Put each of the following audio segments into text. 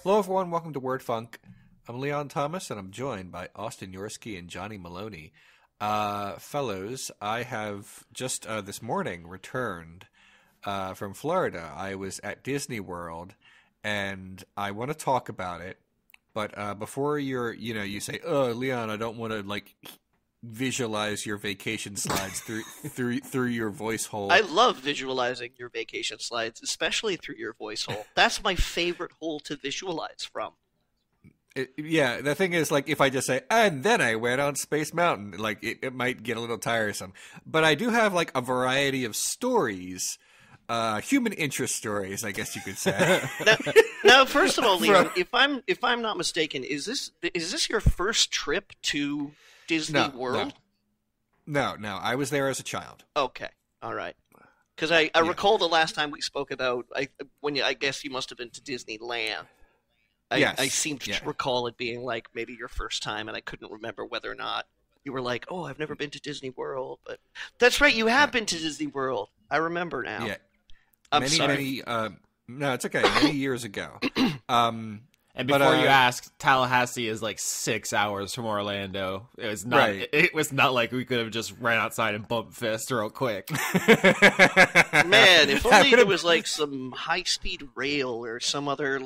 Hello, everyone. Welcome to Word Funk. I'm Leon Thomas, and I'm joined by Austin Yorsky and Johnny Maloney. Fellows, I have just this morning returned from Florida. I was at Disney World, and I want to talk about it. But before you say, "Oh, Leon, I don't want to visualize your vacation slides through your voice hole." I love visualizing your vacation slides, especially through your voice hole. That's my favorite hole to visualize from. Yeah, the thing is, if I just say, and then I went on Space Mountain, it might get a little tiresome. But I do have, a variety of stories, human interest stories, I guess you could say. Now, first of all, Leon, if I'm not mistaken, is this your first trip to Disney World? No, I was there as a child. Okay, all right. Because I recall the last time we spoke about, I guess you must have been to Disneyland. Yes. I seem to recall it being maybe your first time, and I couldn't remember whether or not you were like, "Oh, I've never been to Disney World." But that's right, you have been to Disney World. I remember now. Yeah, I'm sorry. No, it's okay. Many years ago. And before you ask, Tallahassee is 6 hours from Orlando. It was not. Right. It was not like we could have just ran outside and bumped fists real quick. Man, if only there was some high-speed rail or some other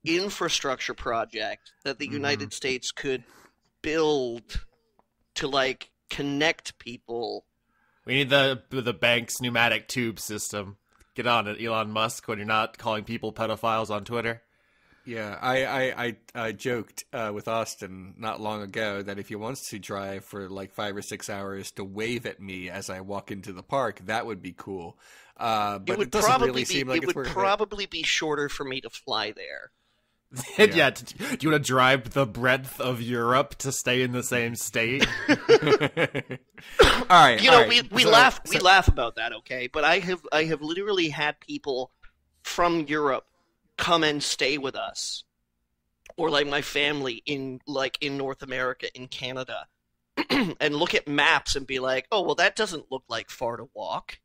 infrastructure project that the United States could build to connect people. We need the bank's pneumatic tube system. Get on it, Elon Musk, when you're not calling people pedophiles on Twitter. Yeah, I joked with Austin not long ago that if he wants to drive for 5 or 6 hours to wave at me as I walk into the park, that would be cool. But it doesn't really seem like it's worth it. It would probably be shorter for me to fly there. Yeah. Do you want to drive the breadth of Europe to stay in the same state? All right. We laugh about that, okay? But I have literally had people from Europe come and stay with us, or my family in North America, in Canada, and look at maps and be like, "Oh, well, that doesn't look far to walk,"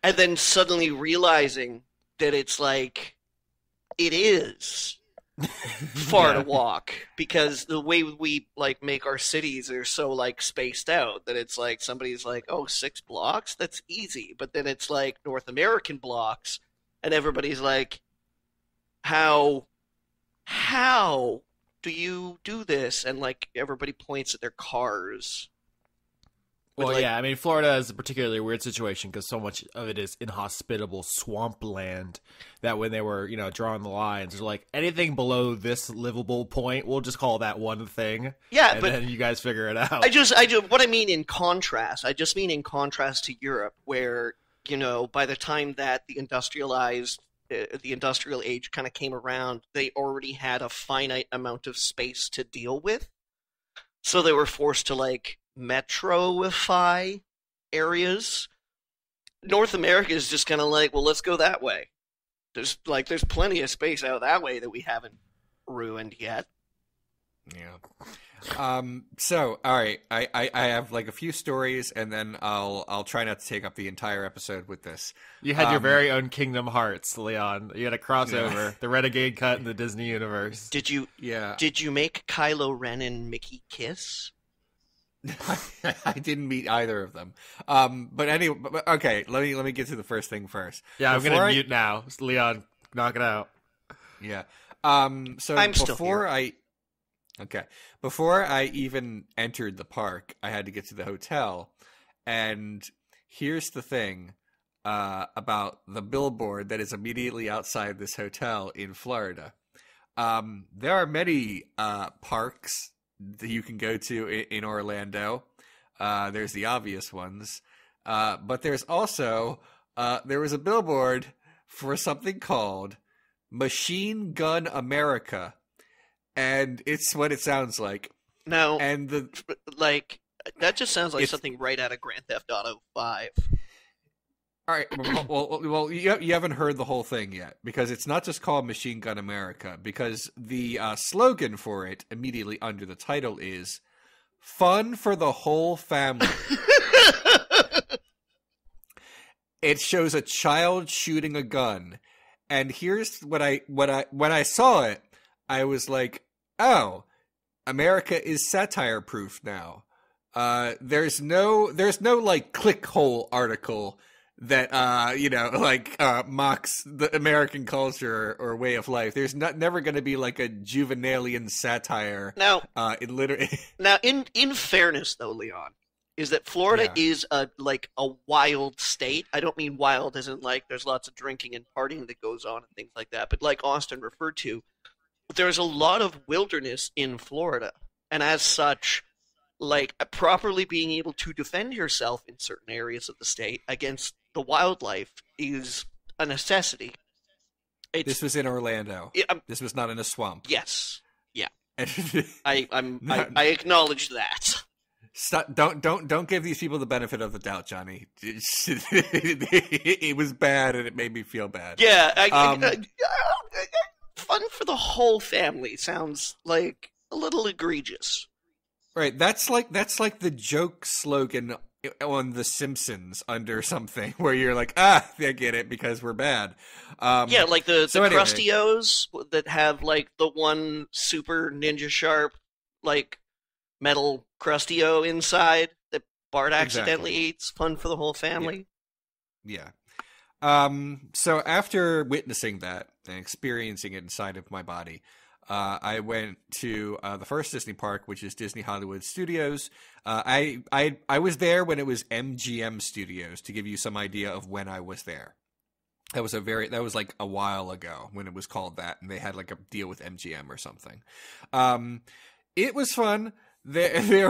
and then suddenly realizing that it's it is far to walk, because the way we make our cities are so spaced out that it's somebody's "Oh, 6 blocks, that's easy," but then it's North American blocks, and everybody's how do you do this? And everybody points at their cars. Well, yeah, I mean, Florida is a particularly weird situation because so much of it is inhospitable swampland that when they were, drawing the lines, they're anything below this livable point, we'll just call that one thing. Yeah, and but then you guys figure it out. What I mean in contrast, I just mean in contrast to Europe, where, by the time that the industrial age kind of came around, they already had a finite amount of space to deal with. So they were forced to metroify areas. North America is just kind of well, let's go that way. There's plenty of space out that way that we haven't ruined yet. Yeah. So, all right, I have a few stories, and then I'll try not to take up the entire episode with this. You had your very own Kingdom Hearts, Leon. You had a crossover, the Renegade cut in the Disney universe. Did you make Kylo Ren and Mickey kiss? I didn't meet either of them. But anyway, okay, let me get to the first thing first. Yeah, I'm gonna mute now. Leon, knock it out. Yeah. So I'm still here. Before I even entered the park, I had to get to the hotel. And here's the thing about the billboard that is immediately outside this hotel in Florida. There are many parks that you can go to in Orlando. There's the obvious ones. But there's also, there was a billboard for something called Machine Gun America. And it's what it sounds like. No, and that just sounds like something right out of Grand Theft Auto 5. All right. Well, you haven't heard the whole thing yet, because it's not just called Machine Gun America, because the slogan for it immediately under the title is "Fun for the Whole Family." It shows a child shooting a gun, And here's when I saw it, I was like, oh, America is satire proof now. There's no like clickhole article that mocks the American culture or way of life. There's never going to be like a juvenalian satire. Now, in fairness though, Leon, is that Florida is a wild state. I don't mean wild as in like there's lots of drinking and partying that goes on and things like that, but like Austin referred to, there's a lot of wilderness in Florida, and as such, like properly being able to defend yourself in certain areas of the state against the wildlife is a necessity. This was in Orlando. This was not in a swamp. Yes. Yeah. I acknowledge that. Stop, don't give these people the benefit of the doubt, Johnny. It was bad and it made me feel bad. Yeah. Fun for the whole family sounds like a little egregious. Right. That's like the joke slogan on The Simpsons under something where you're like, I get it because we're bad. Yeah, like the anyway. Crustios that have like the one super ninja sharp like metal Crustio inside that Bart accidentally eats. Fun for the whole family. Yeah. So after witnessing that and experiencing it inside of my body, I went to the first Disney park, which is Disney Hollywood Studios. I was there when it was MGM Studios, to give you some idea of when I was there. That was like a while ago when it was called that, and they had like a deal with MGM or something. It was fun. It's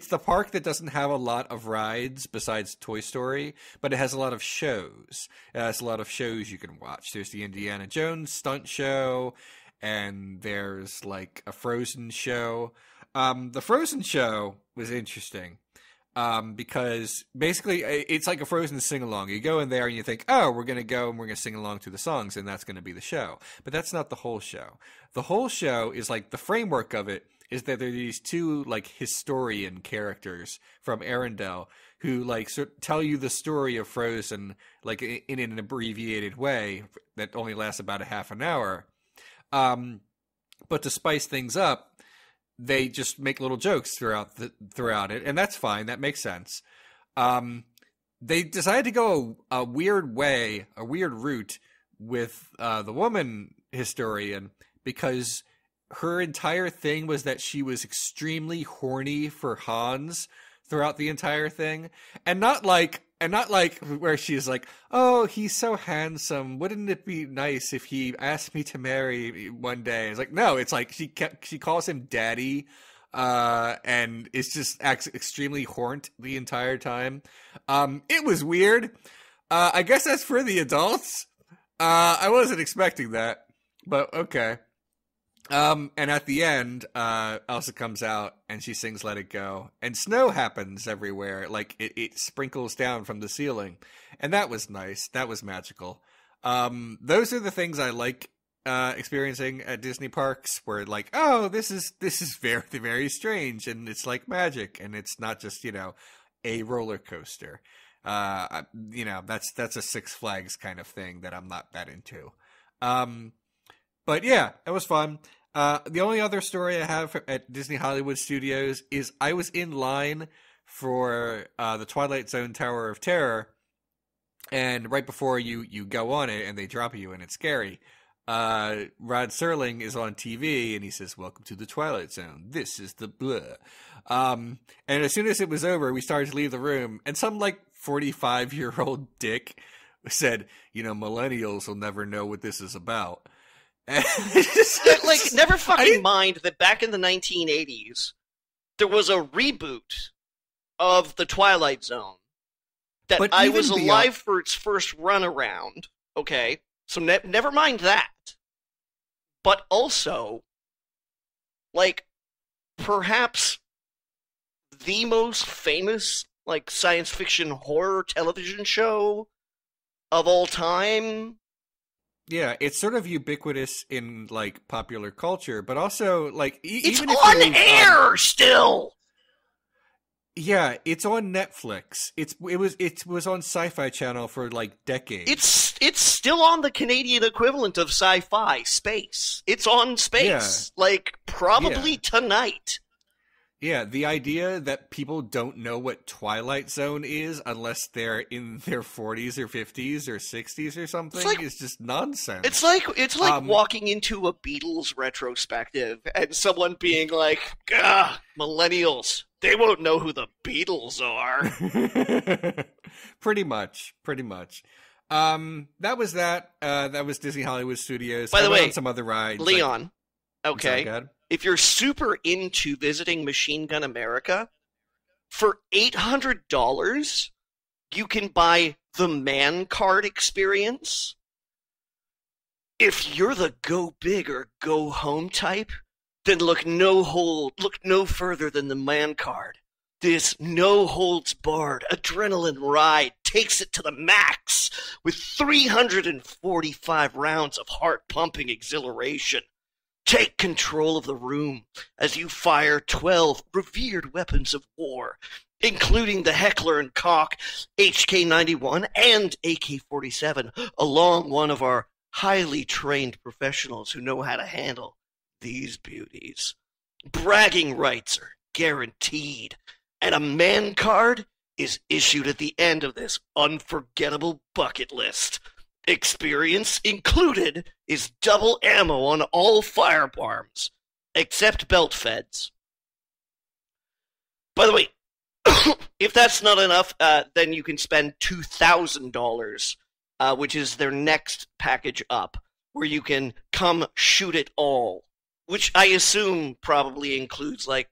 the park that doesn't have a lot of rides besides Toy Story, but it has a lot of shows. It has a lot of shows you can watch. There's the Indiana Jones stunt show, and there's like a Frozen show. The Frozen show was interesting because basically it's like a Frozen sing-along. You go in there and you think, oh, we're going to go and we're going to sing along to the songs, and that's going to be the show. But that's not the whole show. The whole show is like the framework of it is that there are these two like historian characters from Arendelle who like tell you the story of Frozen like in an abbreviated way that only lasts about a half an hour. But to spice things up, they just make little jokes throughout it, and that's fine. That makes sense. They decided to go a weird route with the woman historian because her entire thing was that she was extremely horny for Hans throughout the entire thing, and not like where she's like, oh, he's so handsome. Wouldn't it be nice if he asked me to marry one day? It's like, no, it's like she calls him daddy, and it's just acts extremely horned the entire time. It was weird. I guess that's for the adults. I wasn't expecting that, but okay. And at the end, Elsa comes out and she sings Let It Go, and snow happens everywhere. Like it sprinkles down from the ceiling, and that was nice. That was magical. Those are the things I like, experiencing at Disney parks, where like, oh, this is very, very strange, and it's like magic, and it's not just, a roller coaster. That's a Six Flags kind of thing that I'm not that into. But yeah, it was fun. The only other story I have at Disney Hollywood Studios is I was in line for the Twilight Zone Tower of Terror, and right before you go on it and they drop you and it's scary, Rod Serling is on TV and he says, "Welcome to the Twilight Zone. This is the blah." And as soon as it was over, we started to leave the room, and some like 45-year-old dick said, millennials will never know what this is about. Never fucking mind that back in the 1980s, there was a reboot of The Twilight Zone that I was alive for its first run around. Okay, so never mind that. But also, perhaps the most famous, science fiction horror television show of all time. Yeah, it's sort of ubiquitous in popular culture, but also it's on air still. Yeah, it's on Netflix. It was on Sci-Fi Channel for like decades. It's still on the Canadian equivalent of Sci-Fi, Space. It's on Space, like probably tonight. Yeah, the idea that people don't know what Twilight Zone is unless they're in their 40s or 50s or 60s or something is just nonsense. It's like walking into a Beatles retrospective and someone being like, "Gah, millennials, they won't know who the Beatles are." Pretty much. That was that. That was Disney Hollywood Studios. By the way, on some other rides. Leon, okay. Sorry, if you're super into visiting Machine Gun America, for $800, you can buy the Man Card experience. If you're the go big or go home type, then look no further than the Man Card. This no-holds-barred adrenaline ride takes it to the max with 345 rounds of heart-pumping exhilaration. Take control of the room as you fire 12 revered weapons of war, including the Heckler & Koch HK-91 and AK-47, along one of our highly trained professionals who know how to handle these beauties. Bragging rights are guaranteed, and a Man Card is issued at the end of this unforgettable bucket list. Experience included is double ammo on all firearms, except belt feds. By the way, if that's not enough, then you can spend $2,000, which is their next package up, where you can come shoot it all, which I assume probably includes, like,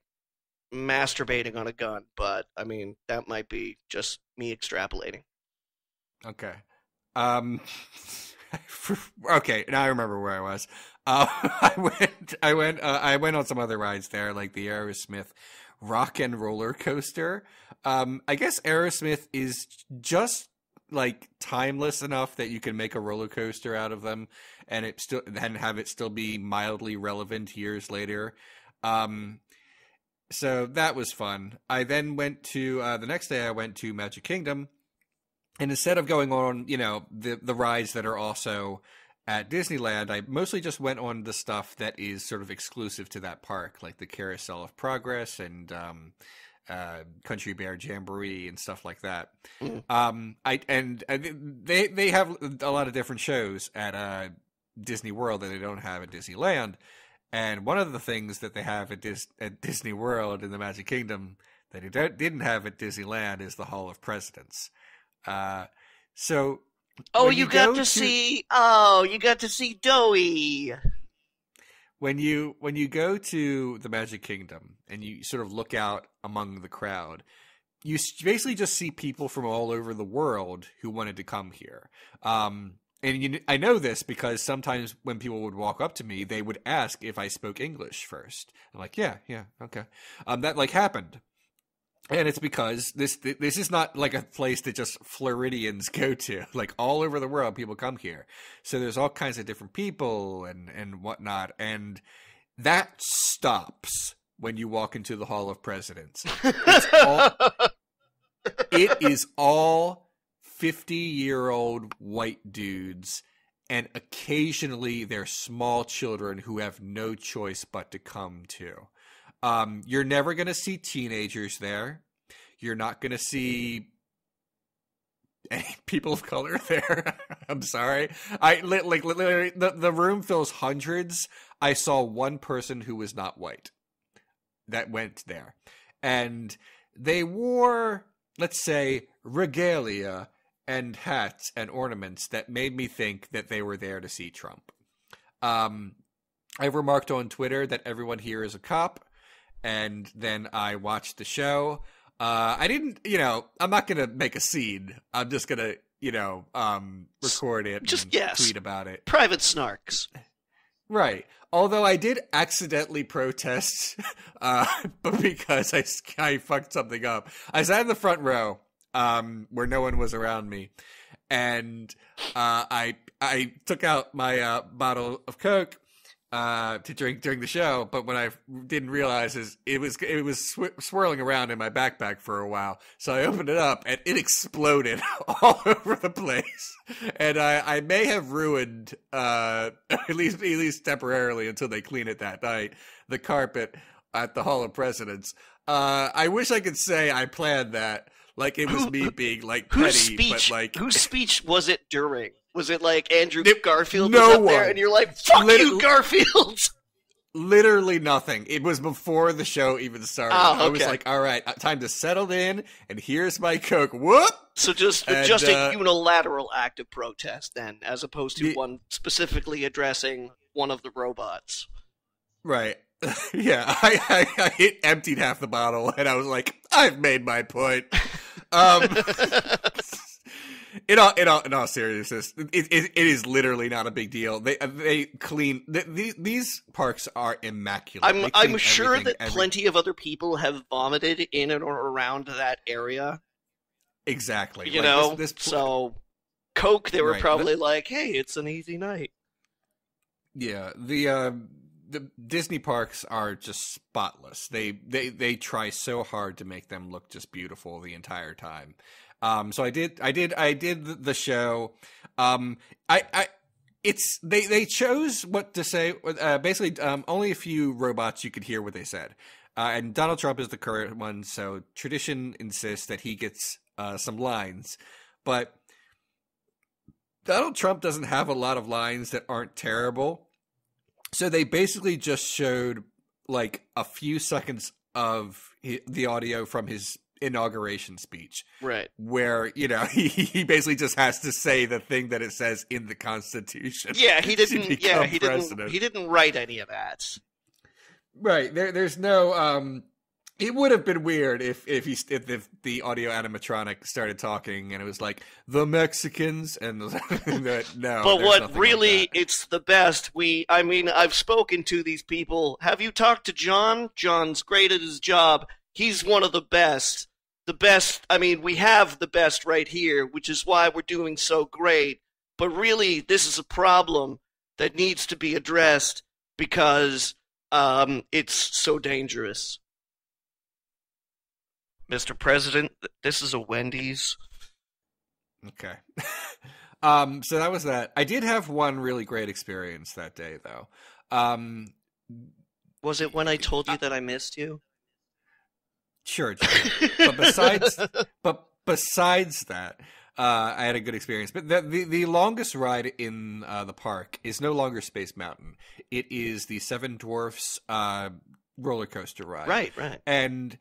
masturbating on a gun, but, I mean, that might be just me extrapolating. Okay. Okay, now I remember where I was. I went on some other rides there, like the Aerosmith Rock and Roller Coaster. I guess Aerosmith is just like timeless enough that you can make a roller coaster out of them, and have it still be mildly relevant years later. So that was fun. I then went to the next day. I went to Magic Kingdom. And instead of going on, the rides that are also at Disneyland, I mostly just went on the stuff that is sort of exclusive to that park, like the Carousel of Progress and Country Bear Jamboree and stuff like that. They have a lot of different shows at Disney World that they don't have at Disneyland. And one of the things that they have at Disney World in the Magic Kingdom that they didn't have at Disneyland is the Hall of Presidents. You got to see Doughy. When you go to the Magic Kingdom and you sort of look out among the crowd, you basically just see people from all over the world who wanted to come here. I know this because sometimes when people would walk up to me, they would ask if I spoke English first. I'm like, yeah, okay. That like happened. And it's because this is not like a place that just Floridians go to. Like all over the world, people come here. So there's all kinds of different people and whatnot. And that stops when you walk into the Hall of Presidents. It is all 50-year-old white dudes. And occasionally they're small children who have no choice but to come too. You're never going to see teenagers there. You're not going to see any people of color there. I'm sorry. Literally, the room fills hundreds. I saw one person who was not white that went there. And they wore, let's say, regalia and hats and ornaments that made me think that they were there to see Trump. I remarked on Twitter that everyone here is a cop. And then I watched the show. I didn't, I'm not going to make a scene. I'm just going to, record it and tweet about it. Private snarks. Right. Although I did accidentally protest, but because I fucked something up. I sat in the front row, where no one was around me. And I took out my bottle of Coke. to drink during the show, but what I didn't realize is it was swirling around in my backpack for a while. So I opened it up and it exploded all over the place. And I may have ruined at least temporarily until they clean it that night, the carpet at the Hall of Presidents. I wish I could say I planned that, like it was me being like petty, but like whose speech was it during? Was it like Andrew Garfield no was up one. there and you're like, fuck you, Garfield? Literally nothing. It was before the show even started. Oh, okay. I was like, all right, time to settle in, and here's my Coke. Whoop! So just a unilateral act of protest then, as opposed to one specifically addressing one of the robots. Right. Yeah, I emptied half the bottle, and I was like, I've made my point. In all seriousness, it is literally not a big deal. They clean these parks are immaculate. I'm sure that plenty of other people have vomited in and or around that area. Exactly. You know, so Coke, they were probably like, "Hey, it's an easy night." Yeah, the Disney parks are just spotless. They try so hard to make them look just beautiful the entire time. So I did the show. They chose what to say. Basically, only a few robots you could hear what they said. And Donald Trump is the current one, so tradition insists that he gets some lines. But Donald Trump doesn't have a lot of lines that aren't terrible. So they basically just showed like a few seconds of the audio from his inauguration speech, right, where he basically just has to say the thing that it says in the Constitution. Yeah, he didn't write any of that. Right, there's no it would have been weird if the audio animatronic started talking and it was like the Mexicans and no. But what really, it's the best. I've spoken to these people. Have you talked to John? John's great at his job. He's one of the best. The best, we have the best right here, which is why we're doing so great. But really, this is a problem that needs to be addressed because it's so dangerous. Mr. President, this is a Wendy's. Okay. So that was that. I did have one really great experience that day, though. Was it when I told you that I missed you? Sure, but besides that, I had a good experience. But the longest ride in the park is no longer Space Mountain. It is the Seven Dwarfs roller coaster ride. Right. And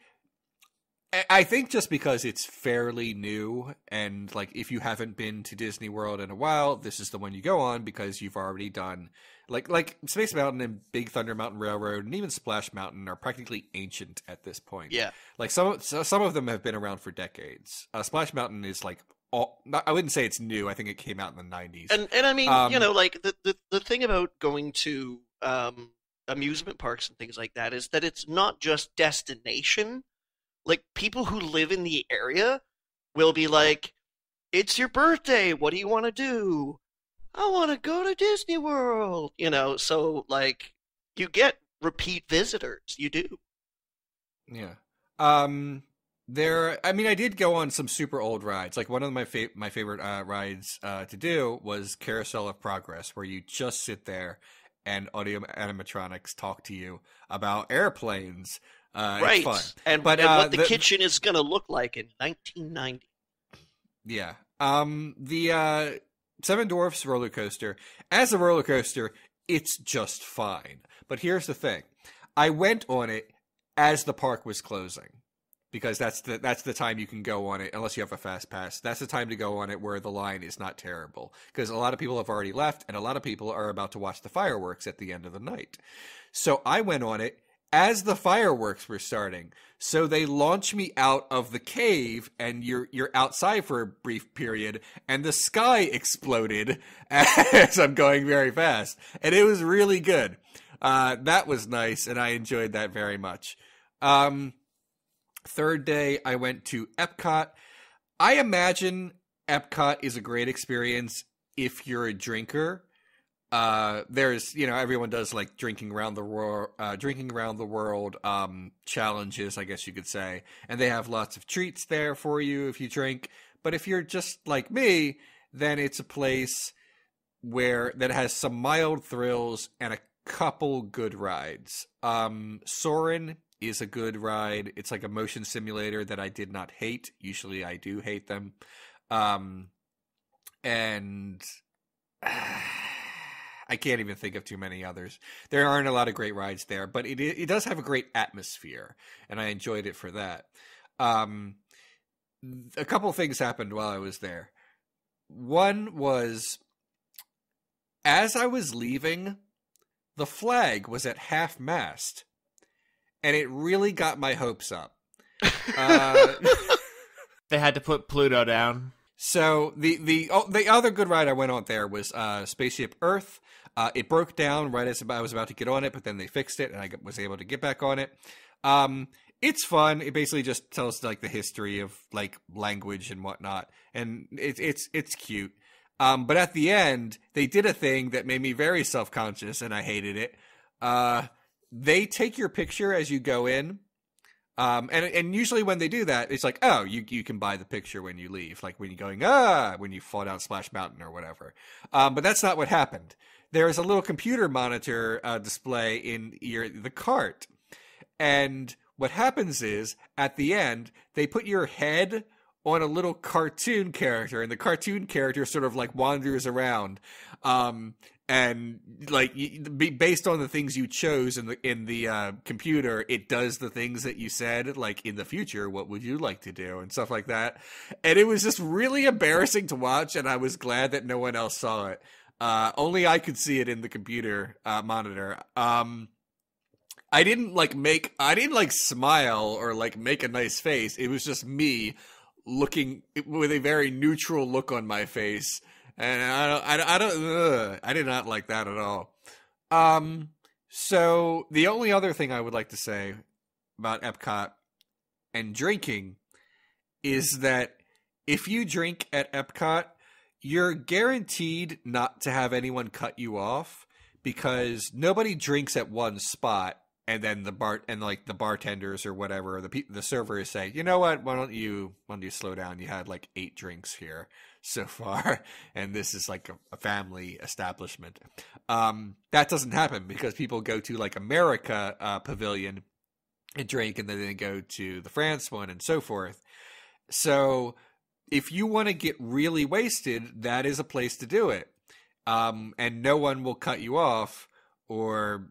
I think just because it's fairly new, and like if you haven't been to Disney World in a while, this is the one you go on because you've already done. Like Space Mountain and Big Thunder Mountain Railroad and even Splash Mountain are practically ancient at this point. Yeah. Like some of them have been around for decades. Splash Mountain is like I wouldn't say it's new. I think it came out in the 90s. And the thing about going to amusement parks and things like that is that it's not just destination. Like people who live in the area will be like, "It's your birthday. What do you want to do?" "I want to go to Disney World." So like you get repeat visitors. You do. Yeah. I did go on some super old rides. Like one of my favorite rides to do was Carousel of Progress, where you just sit there and audio animatronics talk to you about airplanes. Right. It's fun. And what the kitchen is going to look like in 1990. Yeah. The Seven Dwarfs roller coaster, as a roller coaster, it's just fine. But here's the thing. I went on it as the park was closing because that's the time you can go on it unless you have a fast pass. That's the time to go on it where the line is not terrible because a lot of people have already left and a lot of people are about to watch the fireworks at the end of the night. So I went on it as the fireworks were starting. So they launch me out of the cave and you're outside for a brief period and the sky exploded as I'm going very fast. And it was really good. That was nice and I enjoyed that very much. Third day I went to Epcot. I imagine Epcot is a great experience if you're a drinker. there's, everyone does like drinking around the world challenges, I guess you could say, and they have lots of treats there for you if you drink. But if you're just like me, then it's a place that has some mild thrills and a couple good rides. Soarin' is a good ride. It's like a motion simulator that I did not hate. Usually I do hate them. And I can't even think of too many others. There aren't a lot of great rides there, but it does have a great atmosphere, and I enjoyed it for that. A couple things happened while I was there. One was, as I was leaving, the flag was at half-mast, and it really got my hopes up. They had to put Pluto down. So the other good ride I went on there was Spaceship Earth. It broke down right as I was about to get on it, but then they fixed it, and I was able to get back on it. It's fun. It basically just tells like the history of like language and whatnot, and it's cute. But at the end, they did a thing that made me very self-conscious, and I hated it. They take your picture as you go in. And usually when they do that, it's like, oh, you can buy the picture when you leave, like when you're going, when you fall down Splash Mountain or whatever. But that's not what happened. There's a little computer monitor display in the cart. And what happens is, at the end, they put your head on a little cartoon character, and the cartoon character sort of like wanders around. And like based on the things you chose in the computer, it does the things that you said. Like in the future, what would you like to do and stuff like that. And it was just really embarrassing to watch, and I was glad that no one else saw it. Only I could see it in the computer monitor. I didn't smile or like make a nice face. It was just me looking with a very neutral look on my face. And I did not like that at all. So the only other thing I would like to say about Epcot and drinking is that if you drink at Epcot, you're guaranteed not to have anyone cut you off, because nobody drinks at one spot and then the bartenders or whatever, the servers say, you know what, why don't you slow down? You had like 8 drinks here so far, and this is like a family establishment. That doesn't happen, because people go to like America Pavilion and drink, and then they go to the France one and so forth. So if you want to get really wasted, that is a place to do it. And no one will cut you off or,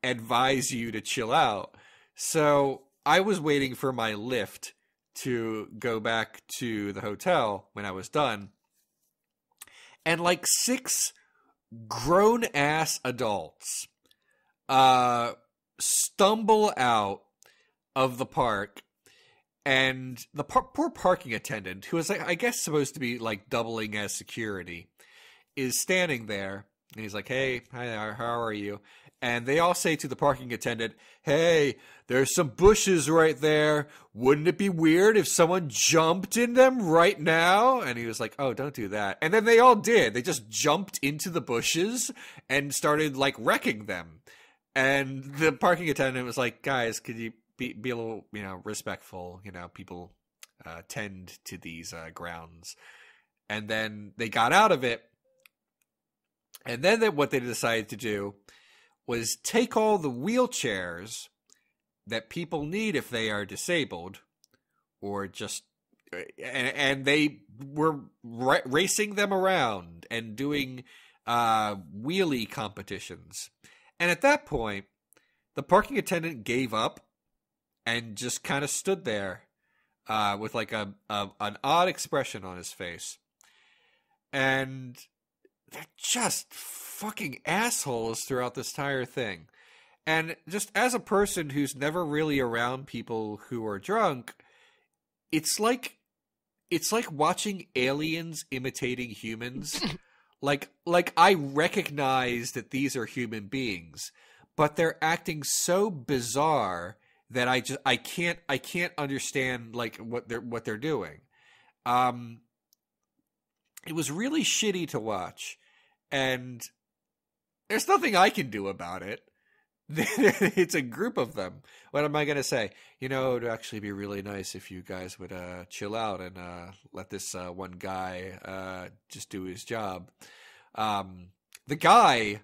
advise you to chill out. So I was waiting for my lift to go back to the hotel when I was done. And like 6 grown-ass adults stumble out of the park, and the poor parking attendant, who is, I guess, supposed to be like doubling as security, is standing there, and he's like, hey, hi, how are you? And they all say to the parking attendant, hey, there's some bushes right there. Wouldn't it be weird if someone jumped in them right now? And he was like, oh, don't do that. And then they all did. They just jumped into the bushes and started like wrecking them. And the parking attendant was like, guys, could you be a little, respectful? People tend to these grounds. And then they got out of it. And then what they decided to do was take all the wheelchairs that people need if they are disabled, or just, and they were racing them around and doing wheelie competitions. And at that point, the parking attendant gave up and just kind of stood there with like an odd expression on his face. And they're just fucking assholes throughout this entire thing. And just as a person who's never really around people who are drunk, it's like watching aliens imitating humans. like I recognize that these are human beings, but they're acting so bizarre that I can't understand like what they're doing. It was really shitty to watch. And there's nothing I can do about it. It's a group of them. What am I going to say? It would actually be really nice if you guys would chill out and let this one guy just do his job. The guy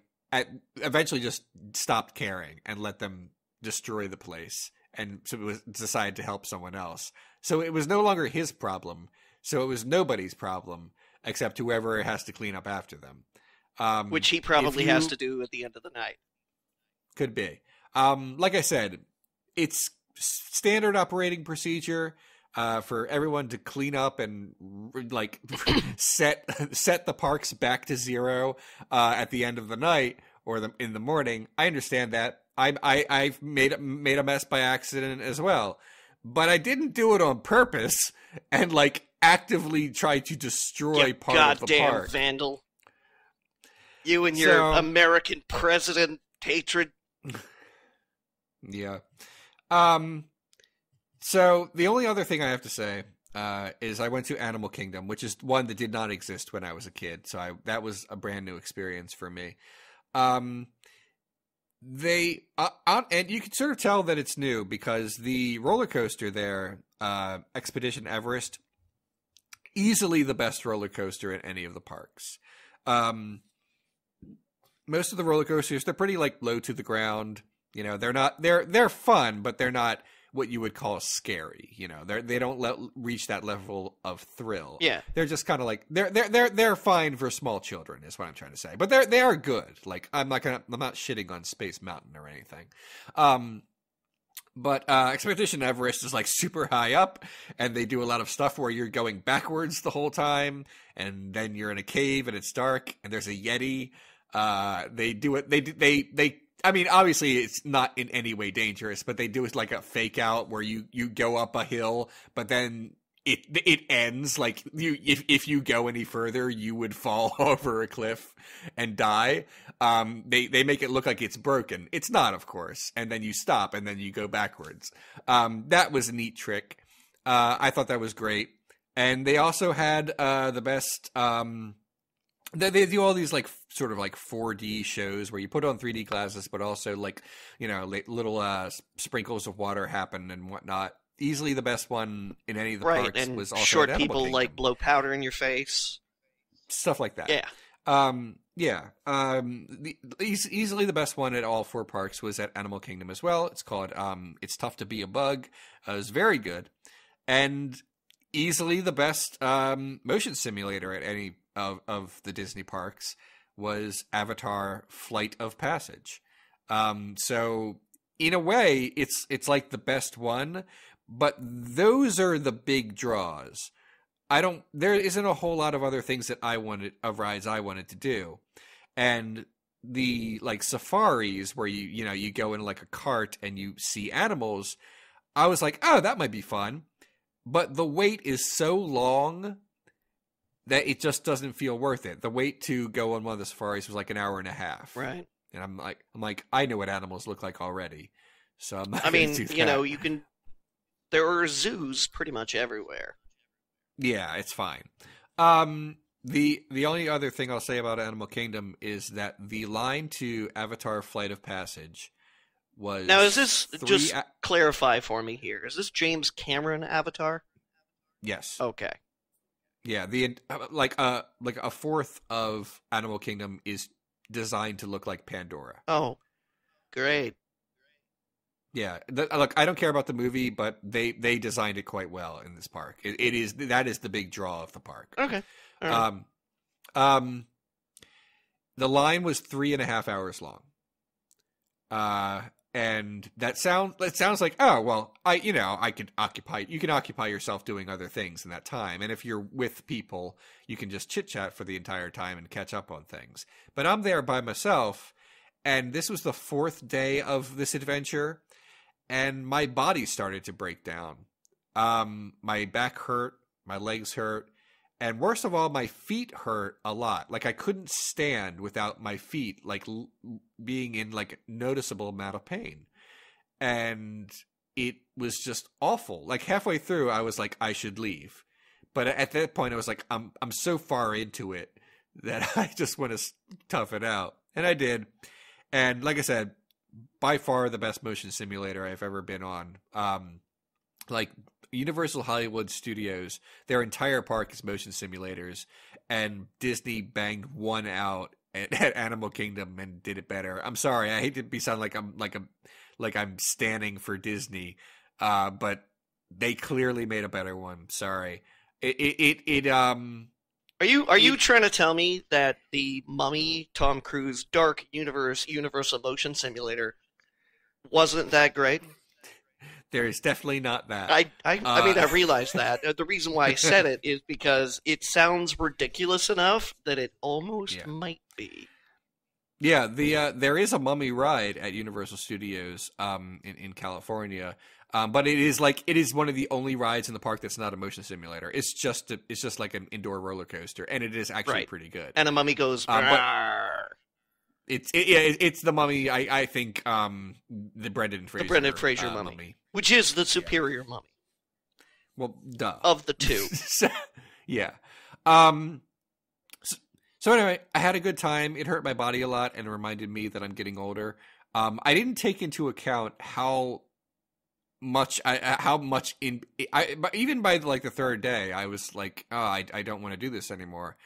eventually just stopped caring and let them destroy the place, and so it was decided to help someone else. So it was no longer his problem. So it was nobody's problem except whoever has to clean up after them. Which he probably has to do at the end of the night. Could be. Like I said, it's standard operating procedure for everyone to clean up and like set the parks back to zero at the end of the night or in the morning. I understand that. I've made a mess by accident as well, but I didn't do it on purpose and like actively try to destroy part of the goddamn park. Vandal! You and your American president hatred. Yeah. So the only other thing I have to say is I went to Animal Kingdom, which is one that did not exist when I was a kid. So that was a brand new experience for me. And you can sort of tell that it's new because the roller coaster there, Expedition Everest, easily the best roller coaster in any of the parks. Most of the roller coasters, they're pretty like low to the ground. They're fun, but they're not what you would call scary. They don't reach that level of thrill. Yeah, they're just kind of like they're fine for small children, is what I'm trying to say. But they are good. Like I'm not shitting on Space Mountain or anything. But Expedition Everest is like super high up, and they do a lot of stuff where you're going backwards the whole time, and then you're in a cave and it's dark and there's a Yeti. They do it. I mean, obviously it's not in any way dangerous, but they do it like a fake out where you go up a hill, but then it ends like if you go any further, you would fall over a cliff and die. They make it look like it's broken. It's not, of course. And then you stop and then you go backwards. That was a neat trick. I thought that was great. And they also had the best. They do all these like sort of like 4D shows where you put on 3D glasses, but also like little sprinkles of water happen and whatnot. Easily the best one in any of the parks and was also short at Animal people Kingdom. like blow powder in your face, stuff like that. Yeah. Easily the best one at all 4 parks was at Animal Kingdom as well. It's called It's Tough to Be a Bug. It was very good, and easily the best motion simulator at any of the Disney parks was Avatar: Flight of Passage. So in a way, it's like the best one, but those are the big draws. There isn't a whole lot of other things of rides I wanted to do. And the like safaris where you go in like a cart and you see animals, I was like, oh, that might be fun. But the wait is so long that it just doesn't feel worth it. The wait to go on one of the safaris was like an hour and a half. Right. And I'm like, I know what animals look like already. So I'm not I mean, do that. you can. There are zoos pretty much everywhere. Yeah, it's fine. The only other thing I'll say about Animal Kingdom is that the line to Avatar: Flight of Passage was now. Is this just clarify for me here? Is this James Cameron Avatar? Yes. Okay. Yeah, the like a fourth of Animal Kingdom is designed to look like Pandora. Oh, great. Yeah, look, I don't care about the movie, but they designed it quite well in this park. That is the big draw of the park. Okay. All right. The line was 3.5 hours long. And it sounds like, oh, well, you can occupy yourself doing other things in that time. And if you're with people, you can just chit chat for the entire time and catch up on things. But I'm there by myself, and this was the 4th day of this adventure, and my body started to break down. My back hurt, my legs hurt, and worst of all, my feet hurt a lot. Like I couldn't stand without my feet like being in like a noticeable amount of pain. And it was just awful. Like halfway through, I was like, I should leave. But at that point, I was like, I'm so far into it that I just want to tough it out. And I did. And like I said, by far the best motion simulator I've ever been on. Like Universal Hollywood Studios, their entire park is motion simulators, and Disney banged one out at Animal Kingdom and did it better. I'm sorry, I hate to sound like I'm standing for Disney, but they clearly made a better one. Sorry. Are you trying to tell me that the Mummy Tom Cruise Dark Universe Universal Motion Simulator wasn't that great? There is definitely not that. I mean, I realize that. The reason why I said it is because it sounds ridiculous enough that it almost might be. Yeah, there is a Mummy ride at Universal Studios in California, but it is one of the only rides in the park that's not a motion simulator. It's just like an indoor roller coaster, and it is actually pretty good. And a mummy goes. It's the Mummy. I think the Brendan Fraser mummy, which is the superior mummy. Well, duh. Of the two. Yeah. So anyway, I had a good time. It hurt my body a lot and reminded me that I'm getting older. I didn't take into account how much even by like the third day, I was like, oh, I don't want to do this anymore.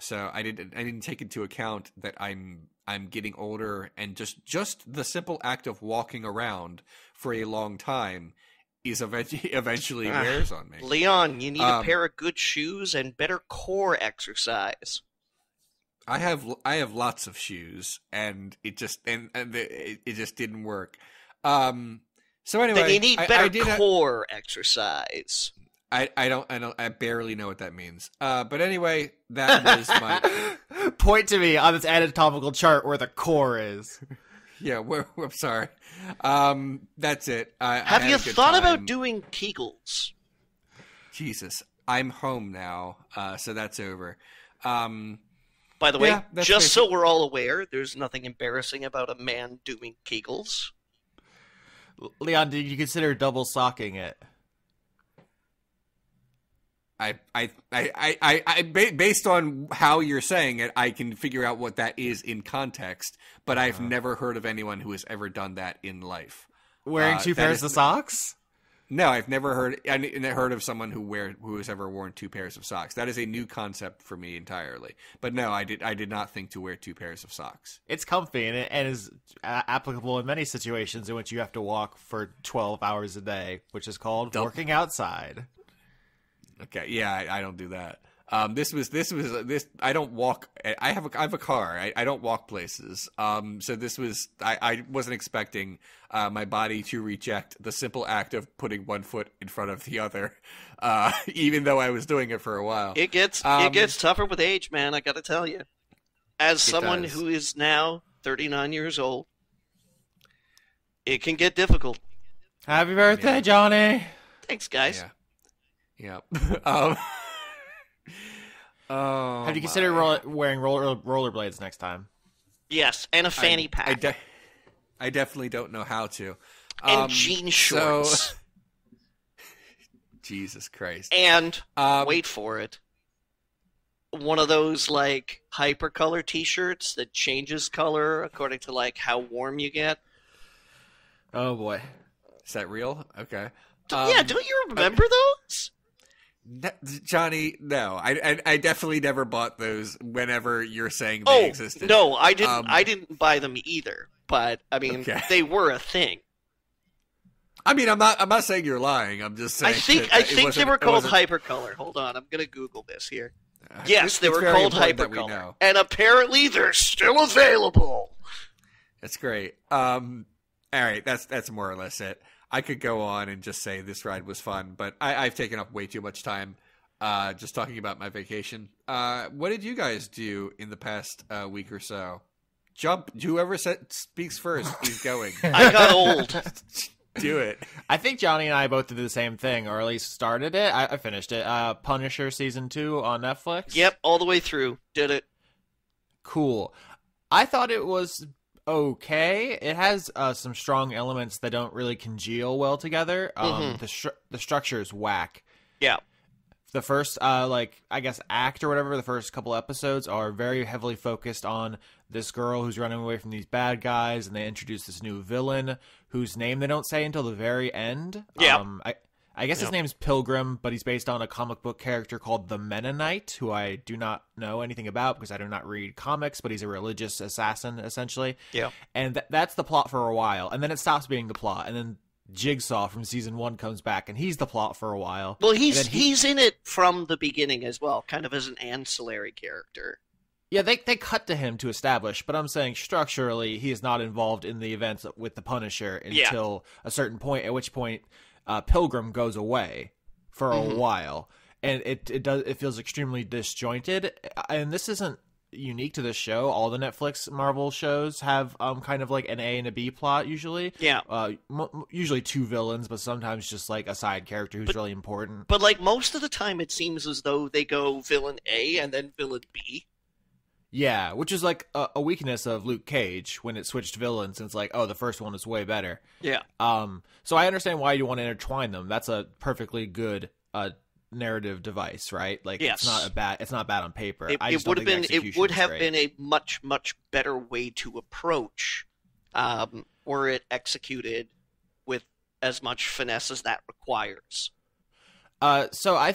So I didn't take into account that I'm getting older, and just the simple act of walking around for a long time is eventually wears on me. Leon, you need a pair of good shoes and better core exercise. I have lots of shoes, and it just it just didn't work. So anyway, then you need better core exercise. I barely know what that means. But anyway, that was my point to me on this anatomical chart where the core is. Yeah, I'm sorry. That's it. Have you thought about doing Kegels? Jesus, I'm home now, so that's over. By the way, just so we're all aware, there's nothing embarrassing about a man doing Kegels. Leon, did you consider double socking it? Based on how you're saying it, I can figure out what that is in context, but I've never heard of anyone who has ever done that in life. Wearing two pairs of socks? No, I've never heard of someone who has ever worn two pairs of socks. That is a new concept for me entirely. But no, I did not think to wear two pairs of socks. It's comfy and is applicable in many situations in which you have to walk for 12 hours a day, which is called working outside. Okay, yeah, I don't do that. This. I don't walk. I have a car. I don't walk places. So this was. I wasn't expecting my body to reject the simple act of putting one foot in front of the other, even though I was doing it for a while. It gets tougher with age, man. I got to tell you, as someone who is now 39 years old, it can get difficult. Happy birthday, Johnny! Thanks, guys. Yeah. Have you considered wearing rollerblades next time? Yes, and a fanny pack. I definitely don't know how to. And jean shorts. So... Jesus Christ. And, wait for it, one of those, like, hypercolor t-shirts that changes color according to, like, how warm you get. Oh, boy. Is that real? Okay. Yeah, don't you remember those? Johnny, no, I definitely never bought those. Whenever you're saying they existed, no, I didn't. I didn't buy them either. But I mean, they were a thing. I mean, I'm not saying you're lying. I'm just saying. I think they were called Hypercolor. Hold on, I'm gonna Google this here. Yes, they were called Hypercolor, and apparently they're still available. That's great. All right, that's more or less it. I could go on and just say this ride was fun, but I've taken up way too much time just talking about my vacation. What did you guys do in the past week or so? Jump. Whoever speaks first is going. I got old. Do it. I think Johnny and I both did the same thing, or at least started it. I finished it. Punisher Season 2 on Netflix. Yep, all the way through. Did it. Cool. I thought it was... okay. It has some strong elements that don't really congeal well together. The structure is whack. Yeah. the first like I guess act or whatever, the first couple episodes are very heavily focused on this girl who's running away from these bad guys, and they introduce this new villain whose name they don't say until the very end. Yeah. I guess his name's Pilgrim, but he's based on a comic book character called the Mennonite, who I do not know anything about because I do not read comics, but he's a religious assassin, essentially. Yeah. And that's the plot for a while, and then it stops being the plot, and then Jigsaw from season 1 comes back, and he's the plot for a while. Well, he's in it from the beginning as well, kind of as an ancillary character. Yeah, they cut to him to establish, but I'm saying structurally he is not involved in the events with the Punisher until a certain point, at which point Pilgrim goes away for a while, and it feels extremely disjointed. And this isn't unique to this show. All the Netflix Marvel shows have kind of like an A and a B plot usually. Yeah. Usually 2 villains, but sometimes just like a side character who's really important. But like most of the time, it seems as though they go villain A and then villain B. Yeah, which is like a weakness of Luke Cage when it switched villains, and it's like, oh, the first one is way better. Yeah. So I understand why you want to intertwine them. That's a perfectly good narrative device, right? Like, yes. It's not bad on paper. It would have been a much better way to approach, were it executed with as much finesse as that requires. So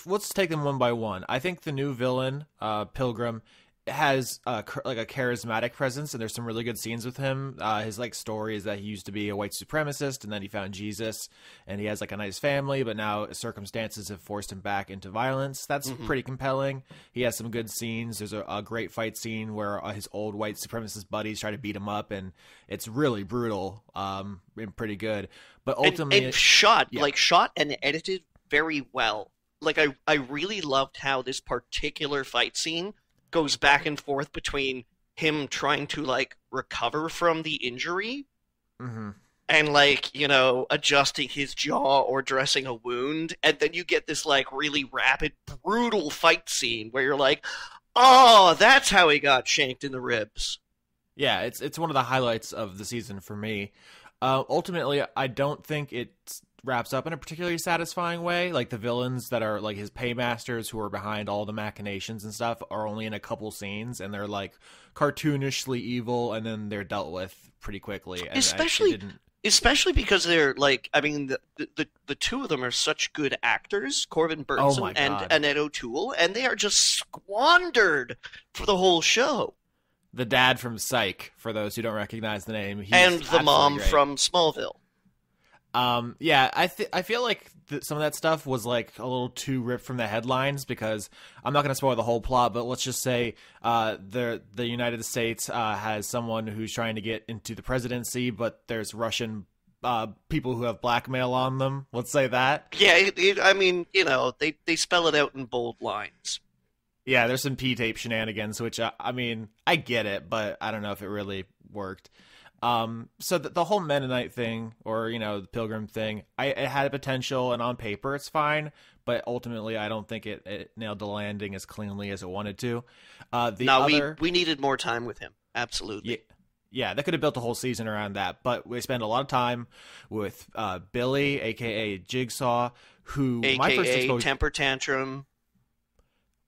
let's take them one by one. I think the new villain, Pilgrim, has like a charismatic presence, and there's some really good scenes with him. His like story is that he used to be a white supremacist, and then he found Jesus, and he has like a nice family, but now circumstances have forced him back into violence. That's pretty compelling. He has some good scenes. There's a great fight scene where his old white supremacist buddies try to beat him up, and it's really brutal, and pretty good. But ultimately, and shot and edited very well. Like I really loved how this particular fight scene goes back and forth between him trying to like recover from the injury and like, you know, adjusting his jaw or dressing a wound, and then you get this like really rapid, brutal fight scene where you're like, oh, that's how he got shanked in the ribs. Yeah, it's one of the highlights of the season for me. Ultimately, I don't think it wraps up in a particularly satisfying way. Like, the villains that are like his paymasters who are behind all the machinations and stuff are only in a couple scenes, and they're like cartoonishly evil, and then they're dealt with pretty quickly. And especially because they're like, I mean, the two of them are such good actors, Corbin Burnson and Annette O'Toole, and they are just squandered for the whole show. The dad from Psych, for those who don't recognize the name, and the mom great. From Smallville. Yeah, I feel like some of that stuff was like a little too ripped from the headlines, because I'm not going to spoil the whole plot, but let's just say the United States has someone who's trying to get into the presidency, but there's Russian people who have blackmail on them. Let's say that. Yeah, I mean, you know, they spell it out in bold lines. Yeah, there's some P-tape shenanigans, which, I mean, I get it, but I don't know if it really worked. So the whole Mennonite thing, or, you know, the Pilgrim thing, it had a potential, and on paper it's fine, but ultimately I don't think it nailed the landing as cleanly as it wanted to. We needed more time with him. Absolutely. Yeah, they could have built a whole season around that, but we spent a lot of time with Billy, a.k.a. Jigsaw, who... A.k.a. Temper Tantrum.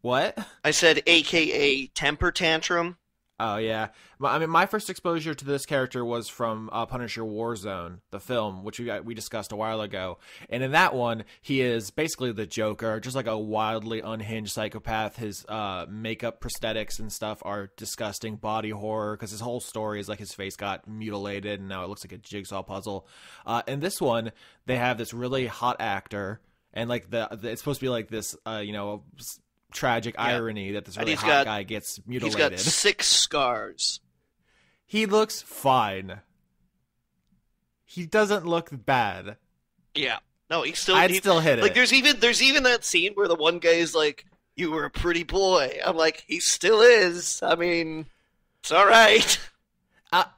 What? I said a.k.a. Temper Tantrum. Oh, yeah. I mean, my first exposure to this character was from Punisher Warzone, the film, which we discussed a while ago. And in that one, he is basically the Joker, just like a wildly unhinged psychopath. His makeup, prosthetics, and stuff are disgusting body horror, because his whole story is like his face got mutilated, and now it looks like a jigsaw puzzle. In this one, they have this really hot actor, and like it's supposed to be like this, you know, tragic irony that this really hot guy gets mutilated. He's got 6 scars. He looks fine. He doesn't look bad. Yeah. No, I'd still hit it. Like, there's even that scene where the one guy is like, "You were a pretty boy." I'm like, he still is. I mean, it's all right.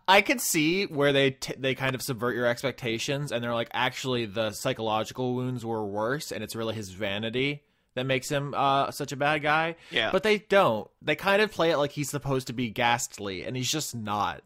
I could see where they kind of subvert your expectations, and they're like, actually, the psychological wounds were worse, and it's really his vanity that makes him such a bad guy. Yeah. But they don't. They kind of play it like he's supposed to be ghastly, and he's just not.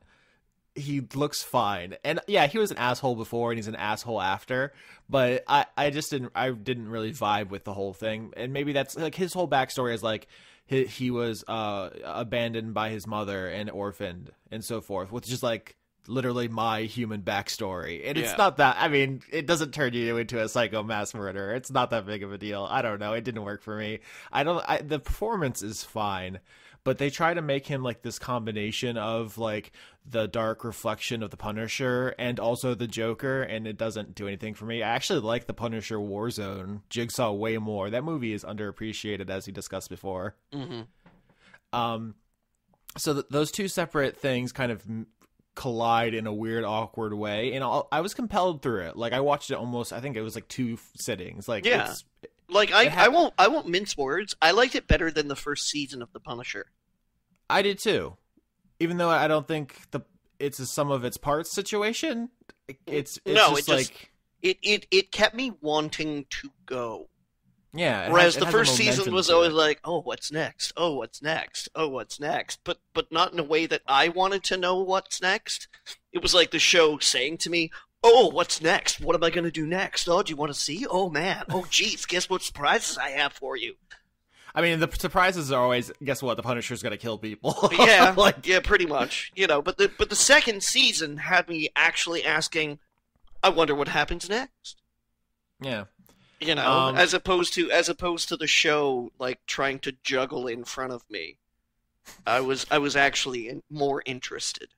he looks fine. And yeah, he was an asshole before and he's an asshole after, but I didn't really vibe with the whole thing. And maybe that's like his whole backstory is like he was abandoned by his mother and orphaned and so forth, which is like literally my human backstory. And it's not that, I mean, it doesn't turn you into a psycho mass murderer. It's not that big of a deal. I don't know. It didn't work for me. The performance is fine, but they try to make him like this combination of like the dark reflection of the Punisher and also the Joker, and it doesn't do anything for me. I actually like the Punisher Warzone Jigsaw way more. That movie is underappreciated, as we discussed before. So those two separate things kind of collide in a weird, awkward way, and I was compelled through it. Like I watched it almost, I think it was like 2 sittings. Like I won't mince words. I liked it better than the first season of The Punisher. I did too, even though I don't think it's a sum of its parts situation. It kept me wanting to go. Yeah. Whereas the first season was always like, oh, what's next? Oh, what's next? Oh, what's next? But not in a way that I wanted to know what's next. It was like the show saying to me, oh, what's next? What am I going to do next? Oh, do you want to see? Oh, man. Oh, geez, guess what surprises I have for you? I mean, the surprises are always, guess what? The Punisher's going to kill people. Yeah, yeah, pretty much. You know, but the second season had me actually asking, I wonder what happens next. Yeah. You know, as opposed to the show like trying to juggle in front of me, I was actually more interested.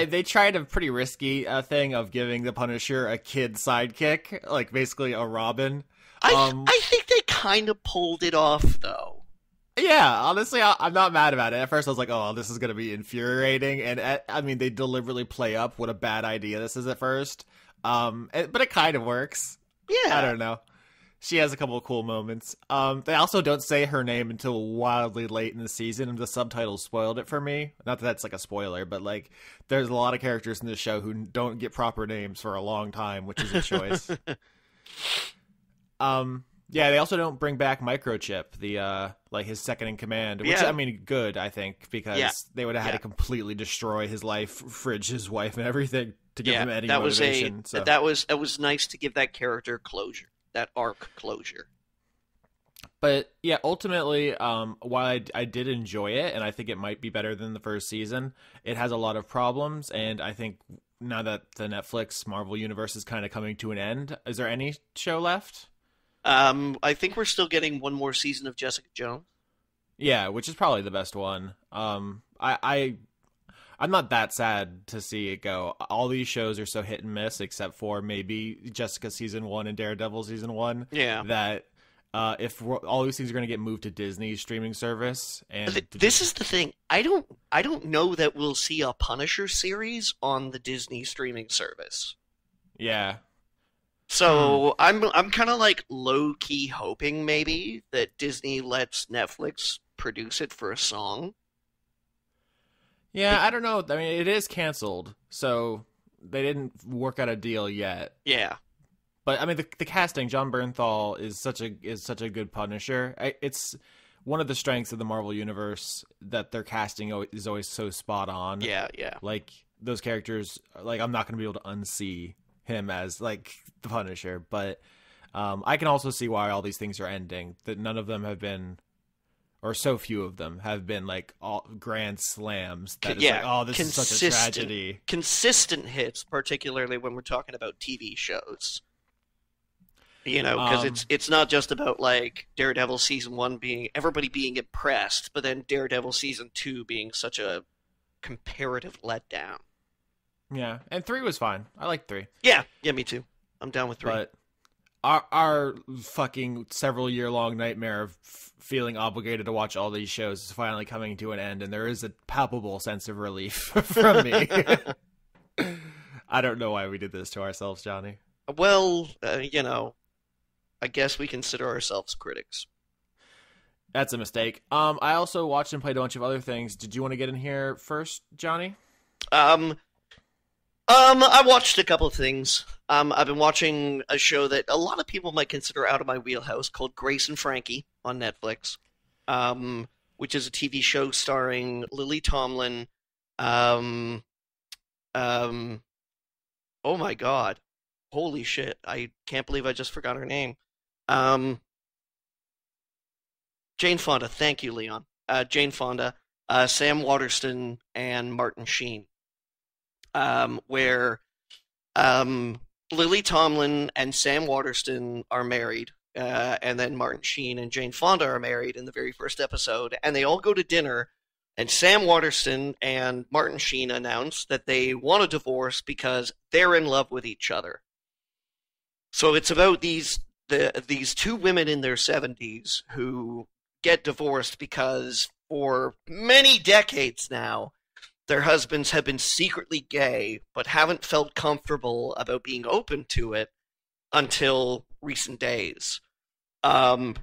They tried a pretty risky thing of giving the Punisher a kid sidekick, like basically a Robin. I think they kind of pulled it off, though. Yeah, honestly, I'm not mad about it. At first, I was like, "Oh, this is gonna be infuriating," and I mean, they deliberately play up what a bad idea this is at first. But it kind of works. Yeah. I don't know. She has a couple of cool moments. They also don't say her name until wildly late in the season, and the subtitles spoiled it for me. Not that that's like a spoiler, but like there's a lot of characters in this show who don't get proper names for a long time, which is a choice. Yeah, they also don't bring back Microchip, the like his second in command, which I mean, good, I think, because they would have had to completely destroy his life, fridge his wife, and everything to give him any motivation. That was nice to give that character closure, that arc closure. But yeah, ultimately, while I did enjoy it, and I think it might be better than the first season, it has a lot of problems, and I think now that the Netflix Marvel universe is kind of coming to an end, is there any show left? I think we're still getting one more season of Jessica Jones. Yeah, which is probably the best one. I'm not that sad to see it go. All these shows are so hit and miss, except for maybe Jessica season 1 and Daredevil season 1. Yeah. That if all these things are going to get moved to Disney's streaming service, and this is the thing, I don't know that we'll see a Punisher series on the Disney streaming service. Yeah. So I'm kind of like low key hoping maybe that Disney lets Netflix produce it for a song. Yeah, I don't know. I mean, it is canceled, so they didn't work out a deal yet. Yeah. But I mean, the casting, Jon Bernthal is such a good Punisher. It's one of the strengths of the Marvel universe that their casting is always so spot on. Yeah. Like those characters, like I'm not going to be able to unsee him as like the Punisher, but I can also see why all these things are ending. That none of them have been, or so few of them have been like all grand slams. That is like, oh, this is such a tragedy. Consistent hits, particularly when we're talking about TV shows. You know, because it's not just about like Daredevil season 1 being everybody being impressed, but then Daredevil season 2 being such a comparative letdown. Yeah, and 3 was fine. I like 3. Yeah, me too. I'm down with 3. But our fucking several-year-long nightmare of feeling obligated to watch all these shows is finally coming to an end, and there is a palpable sense of relief from me. I don't know why we did this to ourselves, Johnny. Well, you know, I guess we consider ourselves critics. That's a mistake. I also watched and played a bunch of other things. Did you want to get in here first, Johnny? I watched a couple of things. I've been watching a show that a lot of people might consider out of my wheelhouse called Grace and Frankie on Netflix, which is a TV show starring Lily Tomlin, Oh my God. Holy shit. I can't believe I just forgot her name. Um, Jane Fonda. Thank you, Leon. Jane Fonda, Sam Waterston, and Martin Sheen. Where Lily Tomlin and Sam Waterston are married, and then Martin Sheen and Jane Fonda are married in the very first episode, and they all go to dinner, and Sam Waterston and Martin Sheen announce that they want a divorce because they're in love with each other. So it's about these two women in their 70s who get divorced because for many decades now, their husbands have been secretly gay, but haven't felt comfortable about being open to it until recent days. It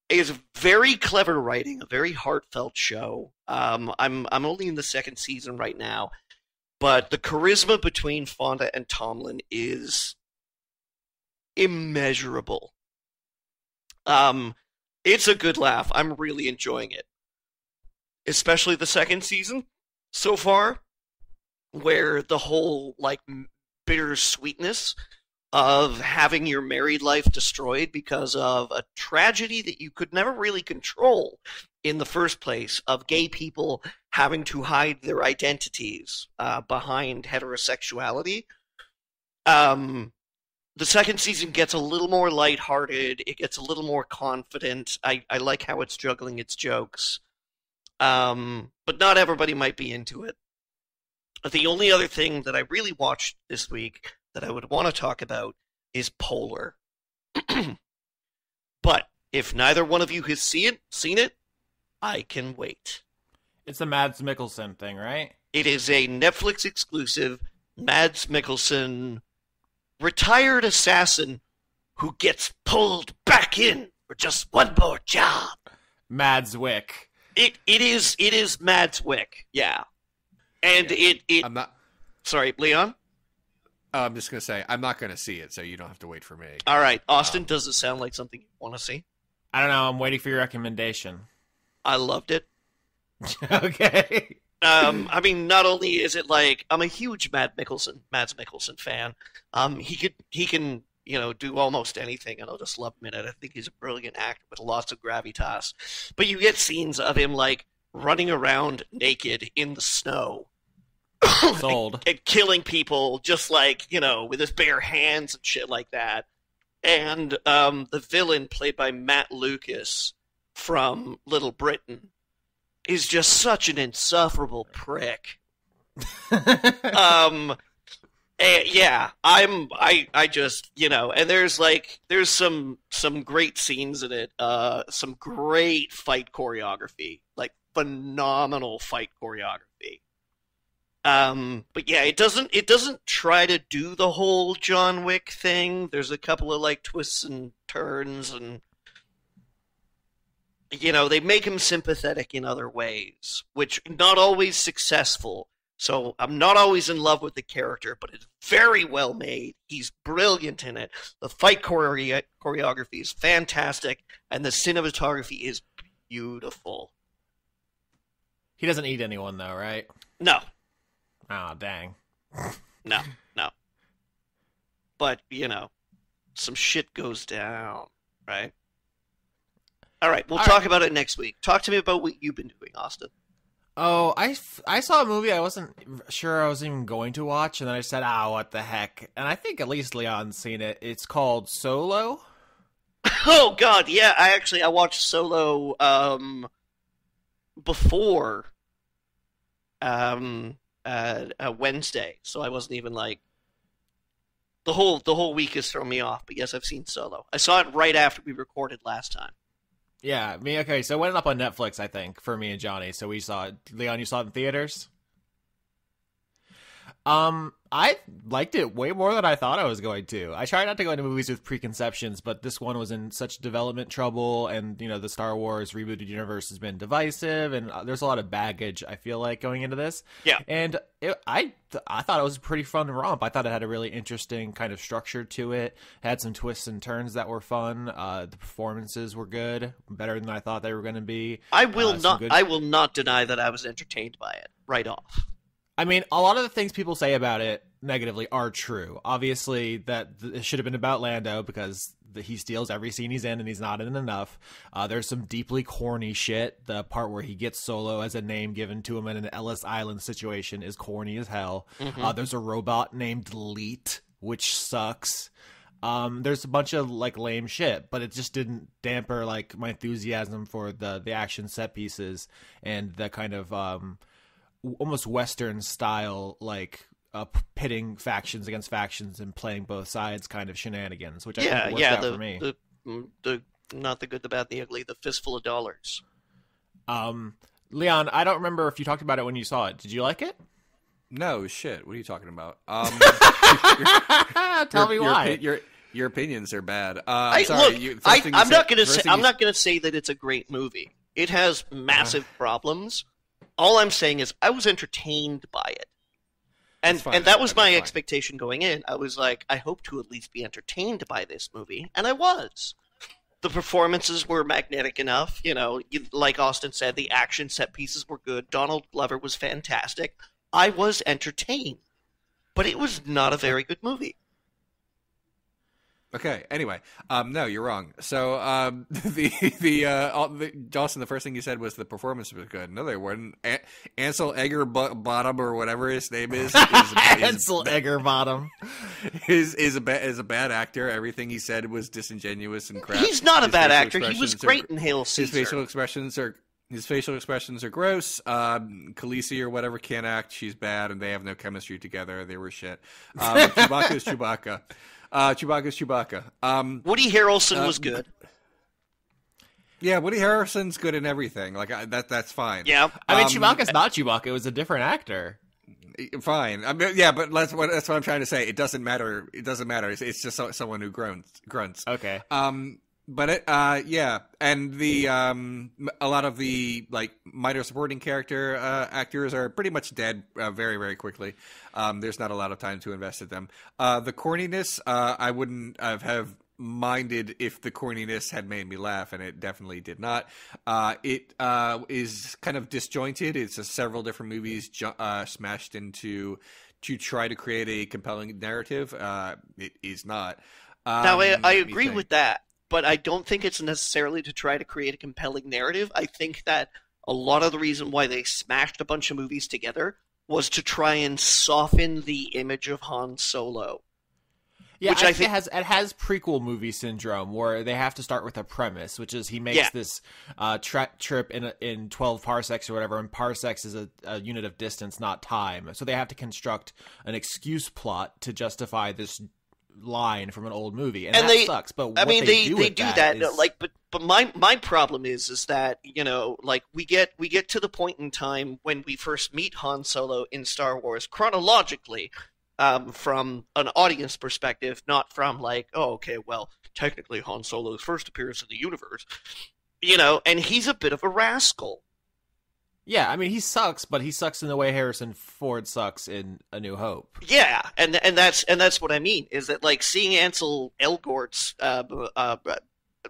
is very clever writing, a very heartfelt show. I'm only in the second season right now, but the charisma between Fonda and Tomlin is immeasurable. It's a good laugh. I'm really enjoying it, especially the second season so far, where the whole like bittersweetness of having your married life destroyed because of a tragedy that you could never really control in the first place, of gay people having to hide their identities behind heterosexuality. The second season gets a little more lighthearted. It gets a little more confident. I like how it's juggling its jokes. But not everybody might be into it. The only other thing that I really watched this week that I would want to talk about is Polar. But if neither one of you has seen it, I can wait. It's the Mads Mikkelsen thing, right? It is a Netflix exclusive Mads Mikkelsen retired assassin who gets pulled back in for just one more job. Mads Wick. It is Mads Wick, yeah. And I'm not. Sorry, Leon? I'm just gonna say I'm not gonna see it, so you don't have to wait for me. All right, Austin, does it sound like something you want to see? I don't know. I'm waiting for your recommendation. I loved it. Okay. I mean, not only is it like I'm a huge Mads Mikkelsen fan. He can do almost anything, and I'll just love him in it. I think he's a brilliant actor with lots of gravitas. But you get scenes of him like running around naked in the snow, Sold. and killing people just like with his bare hands and shit like that. And the villain, played by Matt Lucas from Little Britain, is just such an insufferable prick. Yeah, I just, and there's some great scenes in it, some great fight choreography, like phenomenal fight choreography. But yeah, it doesn't try to do the whole John Wick thing. There's a couple of like twists and turns, and they make him sympathetic in other ways, which not always successful. So I'm not always in love with the character, but it's very well made. He's brilliant in it. The fight choreography is fantastic, and the cinematography is beautiful. He doesn't eat anyone, though, right? No. Oh, dang. No. But, some shit goes down, right? All right, we'll talk about it next week. Talk to me about what you've been doing, Austin. Oh, I saw a movie I wasn't sure I was even going to watch, and then I said, what the heck? And I think at least Leon's seen it. It's called Solo. Oh, God, yeah. I watched Solo before Wednesday, so I wasn't even like... The whole week has thrown me off, but yes, I've seen Solo. I saw it right after we recorded last time. Yeah, okay, so it went up on Netflix, I think, for me and Johnny, so we saw it. Leon, you saw it in theaters? I liked it way more than I thought I was going to. I try not to go into movies with preconceptions, but this one was in such development trouble, and, the Star Wars rebooted universe has been divisive, and there's a lot of baggage, I feel like, going into this. Yeah. And I thought it was a pretty fun romp. I thought it had a really interesting kind of structure to it. It had some twists and turns that were fun. The performances were good, better than I thought they were going to be. I will not deny that I was entertained by it right off. I mean, a lot of the things people say about it negatively are true. Obviously, that it should have been about Lando because he steals every scene he's in and he's not in enough. There's some deeply corny shit. The part where he gets Solo as a name given to him in an Ellis Island situation is corny as hell. Mm-hmm. There's a robot named Leet, which sucks. There's a bunch of like lame shit, but it just didn't damper like my enthusiasm for the action set pieces and the kind of almost Western style like pitting factions against factions and playing both sides kind of shenanigans, which I think worked out for me. The not the good, the bad, the ugly, the fistful of dollars. Leon, I don't remember if you talked about it when you saw it. Did you like it? No shit. What are you talking about? Tell me why. Your opinions are bad. I'm not gonna say that it's a great movie. It has massive problems. All I'm saying is I was entertained by it. And that was my expectation going in. I was like, I hope to at least be entertained by this movie, and I was. The performances were magnetic enough, like Austin said, the action set pieces were good. Donald Glover was fantastic. I was entertained, but it was not a very good movie. Okay. Anyway, no, you're wrong. So, Dawson, the first thing you said was the performance was good. No, they weren't. Ansel Eggerbottom or whatever his name is Ansel Eggerbottom is a bad actor. Everything he said was disingenuous and crap. He's not a bad actor. He was great in Hail Caesar. His facial expressions are gross. Khaleesi or whatever can't act. She's bad, and they have no chemistry together. They were shit. Chewbacca's Chewbacca. Chewbacca's Chewbacca. Woody Harrelson was good. Yeah, Woody Harrelson's good in everything. Like that's fine. Yeah, I mean Chewbacca's not Chewbacca. It was a different actor. Fine. I mean, yeah, but that's what I'm trying to say. It doesn't matter. It doesn't matter. It's just someone who grunts. Okay. But yeah, and the a lot of the like minor supporting character actors are pretty much dead very, very quickly. There's not a lot of time to invest in them. The corniness, I wouldn't have minded if the corniness had made me laugh, and it definitely did not. It is kind of disjointed. It's several different movies smashed into to try to create a compelling narrative. It is not. Now, I agree with that. But I don't think it's necessarily to try to create a compelling narrative. I think that a lot of the reason why they smashed a bunch of movies together was to try and soften the image of Han Solo. Yeah, which I think it has prequel movie syndrome where they have to start with a premise, which is he makes this trip in 12 parsecs or whatever, and parsecs is a unit of distance, not time. So they have to construct an excuse plot to justify this line from an old movie, and that sucks. But what they do that is... but my problem is that like we get to the point in time when we first meet Han Solo in Star Wars chronologically, from an audience perspective, not from like, oh, okay, well, technically Han Solo's first appearance in the universe, and he's a bit of a rascal. Yeah, I mean, he sucks, but he sucks in the way Harrison Ford sucks in A New Hope. Yeah, and that's what I mean, is that, like, seeing Ansel Elgort's,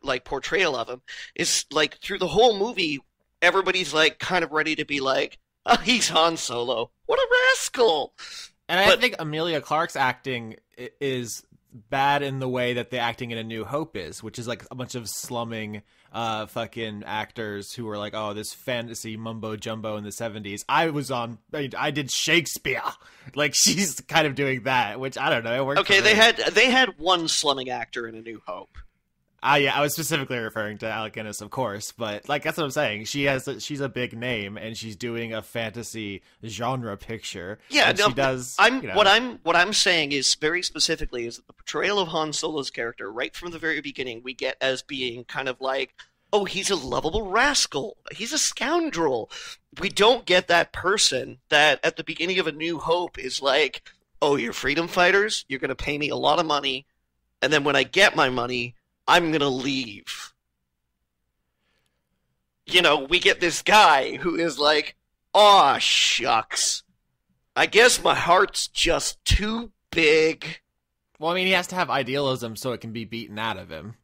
like, portrayal of him is, like, through the whole movie, everybody's, like, kind of ready to be like, oh, he's Han Solo. What a rascal! And I think Emilia Clarke's acting is bad in the way that the acting in A New Hope is, which is, like, a bunch of slumming... fucking actors who were like, oh, this fantasy mumbo jumbo in the 70s. I did Shakespeare. Like, she's kind of doing that, which I don't know. It worked. Okay, they had one slumming actor in A New Hope. Yeah, I was specifically referring to Alec Guinness, of course, but like that's what I'm saying. She's a big name, and she's doing a fantasy genre picture. Yeah, she does. What I'm saying is very specifically is that the portrayal of Han Solo's character, right from the very beginning, we get as being kind of like, oh, he's a lovable rascal. He's a scoundrel. We don't get that person that at the beginning of A New Hope is like, oh, you're freedom fighters. You're going to pay me a lot of money, and then when I get my money, I'm going to leave. We get this guy who is like, aw, shucks. I guess my heart's just too big. Well, I mean, he has to have idealism so it can be beaten out of him.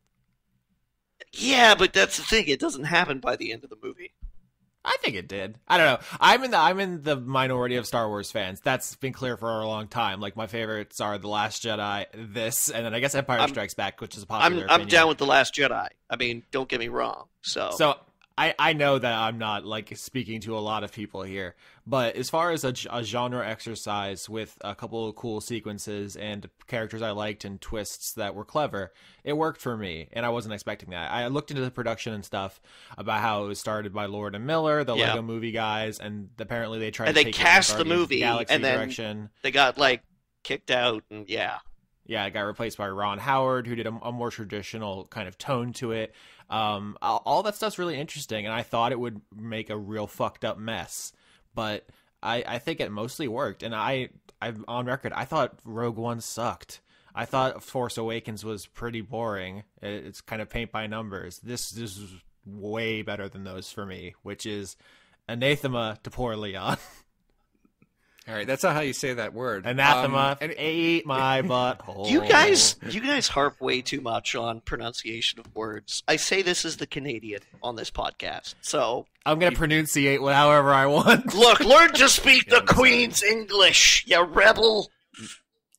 Yeah, but that's the thing. It doesn't happen by the end of the movie. I think it did. I don't know. I'm in the minority of Star Wars fans. That's been clear for a long time. Like, my favorites are The Last Jedi, this, and then I guess Empire Strikes Back, which is a popular opinion. I'm down with The Last Jedi. I mean, don't get me wrong. So I know that I'm not, like, speaking to a lot of people here, but as far as a genre exercise with a couple of cool sequences and characters I liked and twists that were clever, it worked for me, and I wasn't expecting that. I looked into the production and stuff about how it was started by Lord and Miller, the Lego Movie guys, and apparently they tried to take cast it the movie, Galaxy and then direction. They got, like, kicked out, and yeah, it got replaced by Ron Howard, who did a more traditional kind of tone to it. All that stuff's really interesting, and I thought it would make a real fucked up mess, but I think it mostly worked. And I'm on record, I thought Rogue One sucked. I thought Force Awakens was pretty boring. It's kind of paint by numbers. This is way better than those for me, which is anathema to poor Leon. All right, that's not how you say that word. Anathema ate my butthole. You guys harp way too much on pronunciation of words. I say this as the Canadian on this podcast, so I'm gonna pronunciate however I want. Look, learn to speak the Queen's English, you rebel.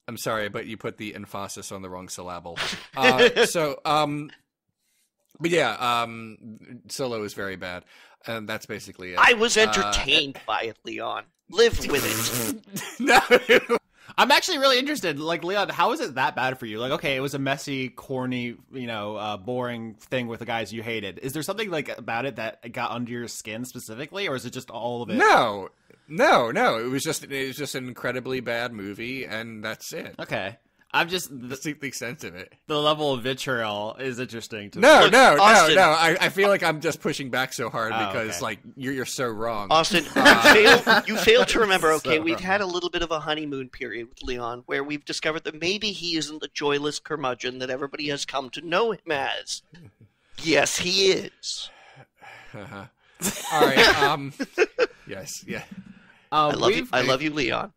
I'm sorry, but you put the emphasis on the wrong syllable. But yeah, Solo is very bad, and that's basically it. I was entertained by it, Leon. Live with it. No. I'm actually really interested. Like, Leon, how is it that bad for you? Like, okay, it was a messy, corny, boring thing with the guys you hated. Is there something like about it that got under your skin specifically, or is it just all of it? No. It was just an incredibly bad movie, and that's it. Okay. I'm just the extent of it. The level of vitriol is interesting to me. No. Austin, I feel like I'm just pushing back so hard because like you're so wrong. Austin, you failed to remember. Okay, we've had a little bit of a honeymoon period with Leon, where we've discovered that maybe he isn't the joyless curmudgeon that everybody has come to know him as. Yes, he is. Uh-huh. All right. Yes. Yeah. I love you, Leon.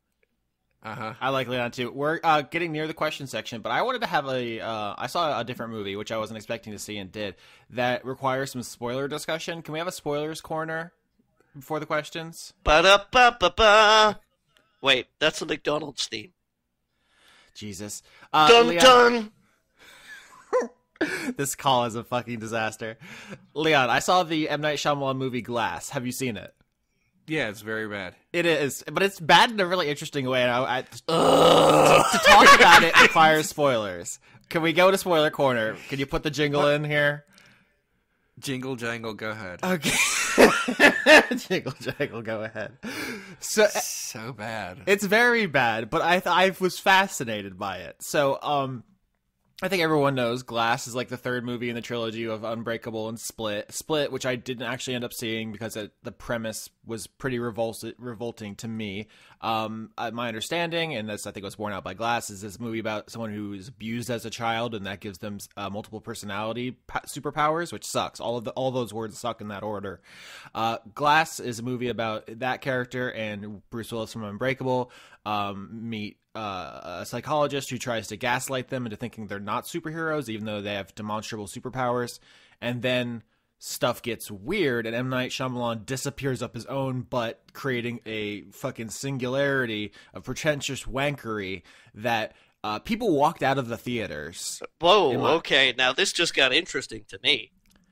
Uh-huh. I like Leon too. We're getting near the question section, but I wanted to have I saw a different movie, which I wasn't expecting to see and did, that requires some spoiler discussion. Can we have a spoilers corner before the questions? Ba-da-ba-ba-ba. Wait, that's the McDonald's theme. Jesus. Dun Leon, dun! This call is a fucking disaster. Leon, I saw the M. Night Shyamalan movie Glass. Have you seen it? Yeah, it's very bad. It is, but it's bad in a really interesting way. And to talk about it requires spoilers. Can we go to spoiler corner? Can you put the jingle in here? Jingle jangle, go ahead. Okay. Jingle jangle, go ahead. So bad. It's very bad, but I was fascinated by it. So, I think everyone knows Glass is like the third movie in the trilogy of Unbreakable and Split. Split, which I didn't actually end up seeing because the premise was pretty revolting to me. My understanding, and this I think was borne out by Glass, is this movie about someone who is abused as a child, and that gives them multiple personality superpowers, which sucks. All those words suck in that order. Glass is a movie about that character and Bruce Willis from Unbreakable meet a psychologist who tries to gaslight them into thinking they're not superheroes, even though they have demonstrable superpowers. And then stuff gets weird, and M. Night Shyamalan disappears up his own butt, creating a fucking singularity of pretentious wankery that people walked out of the theaters. Whoa, okay, now this just got interesting to me.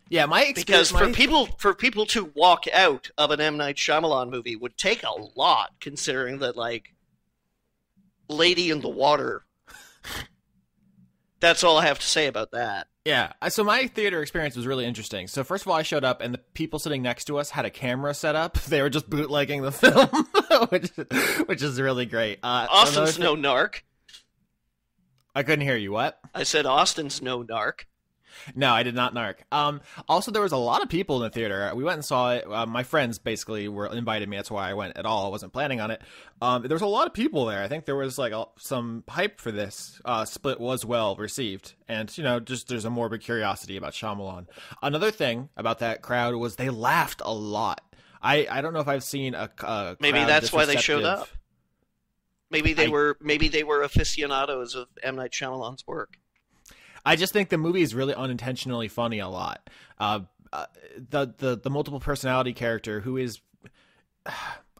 Yeah, my experience... Because for people to walk out of an M. Night Shyamalan movie would take a lot, considering that, like, Lady in the Water. That's all I have to say about that. Yeah, so my theater experience was really interesting. So first of all, I showed up, and the people sitting next to us had a camera set up. They were just bootlegging the film, which is really great. Austin's no narc. I couldn't hear you. What? I said Austin's no narc. No, I did not narc. Also, there was a lot of people in the theater. We went and saw it. My friends basically invited me. That's why I went at all. I wasn't planning on it. There was a lot of people there. I think there was like some hype for this. Split was well received. And, just there's a morbid curiosity about Shyamalan. Another thing about that crowd was they laughed a lot. I don't know if I've seen a maybe crowd that's why they showed receptive. up. Maybe they were aficionados of M. Night Shyamalan's work. I just think the movie is really unintentionally funny a lot. the multiple personality character who is.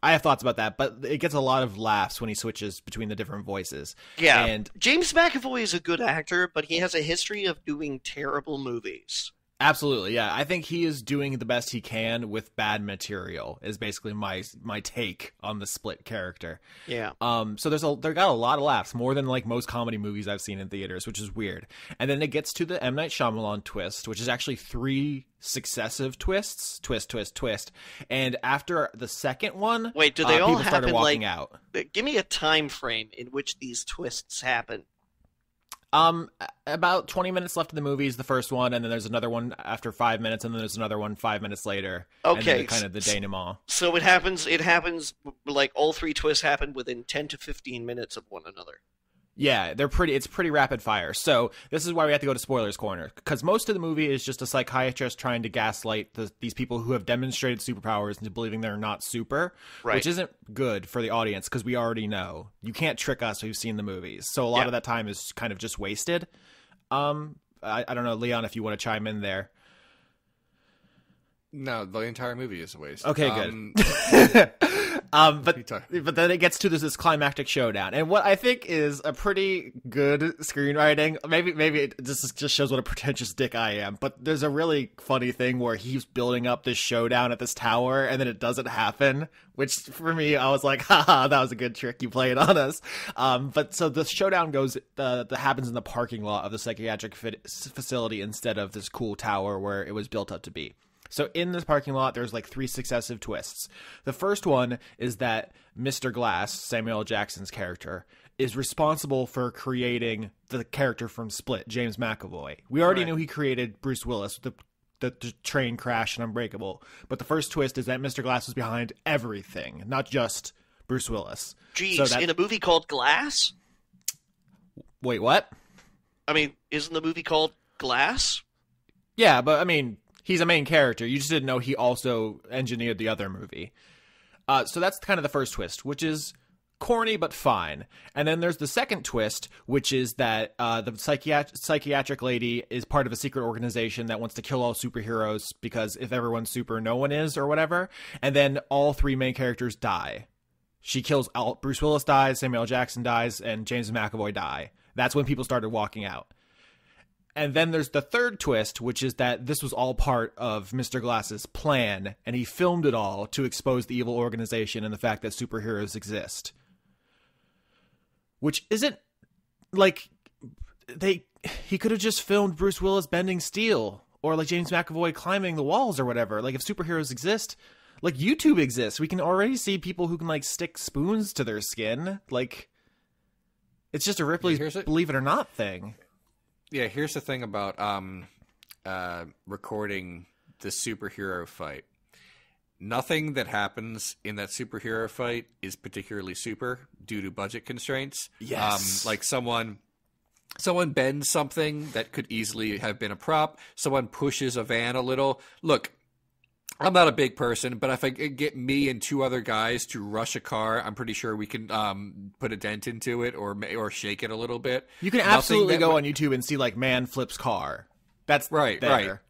I have thoughts about that, but it gets a lot of laughs when he switches between the different voices. Yeah, and James McAvoy is a good actor, but he has a history of doing terrible movies. absolutely, yeah, I think he is doing the best he can with bad material. Is basically my take on the Split character. Yeah. So they got a lot of laughs, more than like most comedy movies I've seen in theaters, which is weird. And then it gets to the M. Night Shyamalan twist, which is actually 3 successive twists, twist. And after the second one, wait, do they all people started happen walking like? out. Give me a time frame in which these twists happen. About 20 minutes left of the movie is the first one, and then there's another one after 5 minutes, and then there's another one 5 minutes later. Okay, and then kind of the denouement. So it happens like all 3 twists happen within 10 to 15 minutes of one another. Yeah, it's pretty rapid fire. So this is why we have to go to spoilers corner, because most of the movie is just a psychiatrist trying to gaslight these people who have demonstrated superpowers into believing they're not super, right. Which isn't good for the audience because we already know. You can't trick us who've seen the movies. So a lot of that time is kind of just wasted. I don't know, Leon, if you want to chime in there. No, the entire movie is a waste. Okay, good. But then it gets to this climactic showdown, and what I think is a pretty good screenwriting. Maybe it just shows what a pretentious dick I am. But there's a really funny thing where he's building up this showdown at this tower, and then it doesn't happen. Which for me, I was like, haha, that was a good trick you played on us. But so the showdown that happens in the parking lot of the psychiatric facility instead of this cool tower where it was built up to be. So in this parking lot, there's like 3 successive twists. The first one is that Mr. Glass, Samuel L. Jackson's character, is responsible for creating the character from Split, James McAvoy. We already knew he created Bruce Willis with the train crash and Unbreakable. But the first twist is that Mr. Glass was behind everything, not just Bruce Willis. Jeez, so in a movie called Glass? Wait, what? I mean, isn't the movie called Glass? Yeah, but I mean... He's a main character. You just didn't know he also engineered the other movie. So that's kind of the first twist, which is corny but fine. And then there's the second twist, which is that the psychiatric lady is part of a secret organization that wants to kill all superheroes because if everyone's super, no one is, or whatever. And then all 3 main characters die. She kills Bruce Willis dies, Samuel L. Jackson dies, and James McAvoy die. That's when people started walking out. And then there's the third twist, which is that this was all part of Mr. Glass's plan, and he filmed it all to expose the evil organization and the fact that superheroes exist. Which isn't, like, he could have just filmed Bruce Willis bending steel, or like James McAvoy climbing the walls or whatever. Like, if superheroes exist, like YouTube exists, we can already see people who can, like, stick spoons to their skin. Like, it's just a Ripley's Believe It or Not thing. Yeah, here's the thing about recording the superhero fight. Nothing that happens in that superhero fight is particularly super due to budget constraints. Yes. Like someone bends something that could easily have been a prop. Someone pushes a van a little. Look, I'm not a big person, but if I get me and 2 other guys to rush a car, I'm pretty sure we can put a dent into it or shake it a little bit. You can absolutely go on YouTube and see like man flips car. That's right.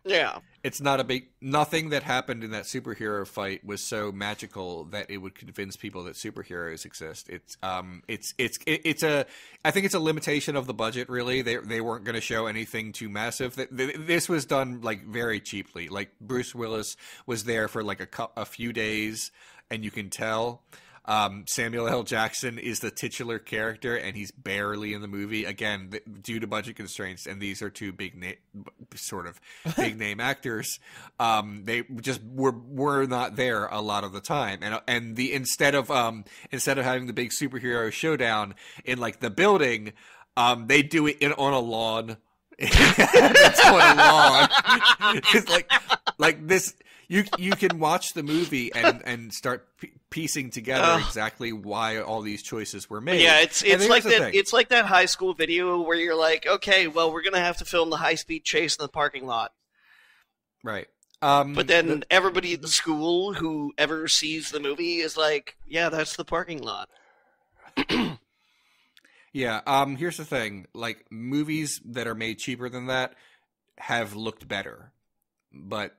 Yeah. It's not nothing that happened in that superhero fight was so magical that it would convince people that superheroes exist. I think it's a limitation of the budget, really. They weren't going to show anything too massive. This was done like very cheaply. Like Bruce Willis was there for like a few days, and you can tell. Samuel L. Jackson is the titular character, and he's barely in the movie again due to budget constraints. And these are 2 big name actors. They just were not there a lot of the time. And instead of having the big superhero showdown in like the building, they do it on a lawn. It's on a lawn. It's like this. You can watch the movie and start piecing together exactly why all these choices were made. Yeah, it's like that. It's like that high school video where you're like, okay, well, we're gonna have to film the high speed chase in the parking lot, right? But then everybody at the school who ever sees the movie is like, yeah, that's the parking lot. Yeah. Here's the thing: like movies that are made cheaper than that have looked better. but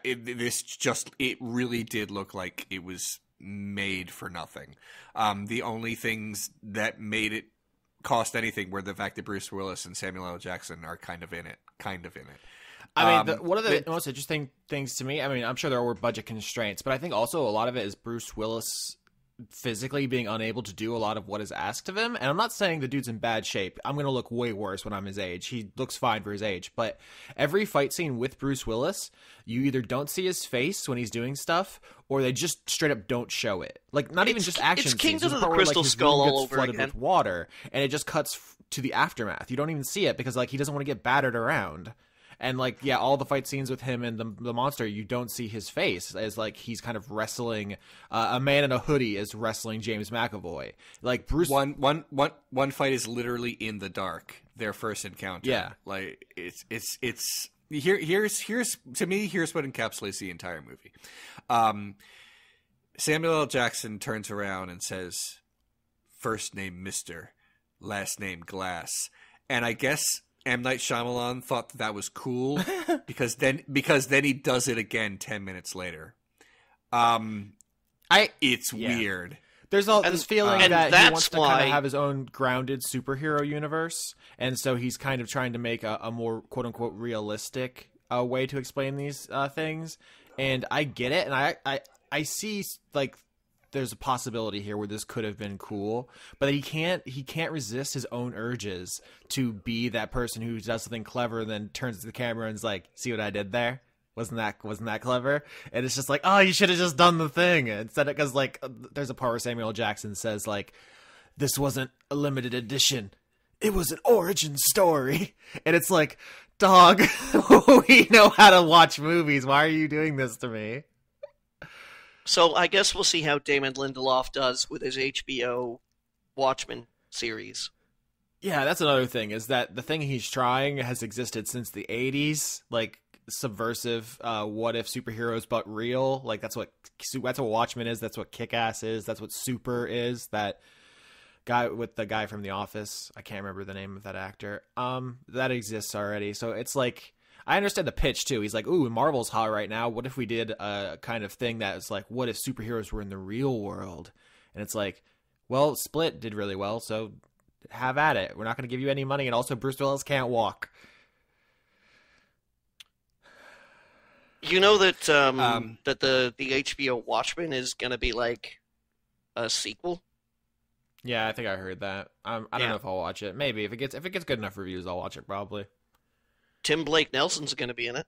it really did look like it was made for nothing. The only things that made it cost anything were the fact that Bruce Willis and Samuel L. Jackson are kind of in it. I mean, one of the most interesting things to me, I mean, I'm sure there were budget constraints, but I think also a lot of it is Bruce Willis physically being unable to do a lot of what is asked of him. And I'm not saying the dude's in bad shape. I'm going to look way worse when I'm his age. He looks fine for his age. But every fight scene with Bruce Willis, you either don't see his face when he's doing stuff, or they just straight up don't show it. Like, not even just action it's scenes. Kingdom of the Crystal Skull all over flooded again. with water, and it just cuts to the aftermath. You don't even see it because, like, he doesn't want to get battered around. And, like, yeah, all the fight scenes with him and the monster, you don't see his face, as, like, he's kind of wrestling a man in a hoodie is wrestling James McAvoy. Like, Bruce... One fight is literally in the dark, their first encounter. Yeah. Like, it's here's to me, here's what encapsulates the entire movie. Samuel L. Jackson turns around and says, first name Mr., last name Glass. And I guess M. Night Shyamalan thought that was cool because then he does it again 10 minutes later. It's weird. There's all this feeling that he wants to kind why... of have his own grounded superhero universe, and so he's kind of trying to make a more quote-unquote realistic way to explain these things. And I get it, and I see, like, there's a possibility here where this could have been cool, but he can't resist his own urges to be that person who does something clever and then turns to the camera and is like, see what I did there? Wasn't that clever? And it's just like, oh, you should have just done the thing instead of, because, like, there's a part where Samuel Jackson says, like, this wasn't a limited edition, it was an origin story. And it's like, dog, we know how to watch movies, why are you doing this to me? So I guess we'll see how Damon Lindelof does with his HBO Watchmen series. Yeah, that's another thing, is that the thing he's trying has existed since the 80s, like subversive, what if superheroes but real? Like, that's what Watchmen is, that's what Kick-Ass is, that's what Super is, that guy with the guy from The Office, I can't remember the name of that actor, that exists already. So it's like, I understand the pitch, too. He's like, ooh, Marvel's hot right now. What if we did a kind of thing that was like, what if superheroes were in the real world? And it's like, well, Split did really well, so have at it. We're not going to give you any money, and also Bruce Willis can't walk. You know that that the HBO Watchmen is going to be like a sequel? Yeah, I think I heard that. I don't know if I'll watch it. Maybe if it gets good enough reviews, I'll watch it probably. Tim Blake Nelson's going to be in it.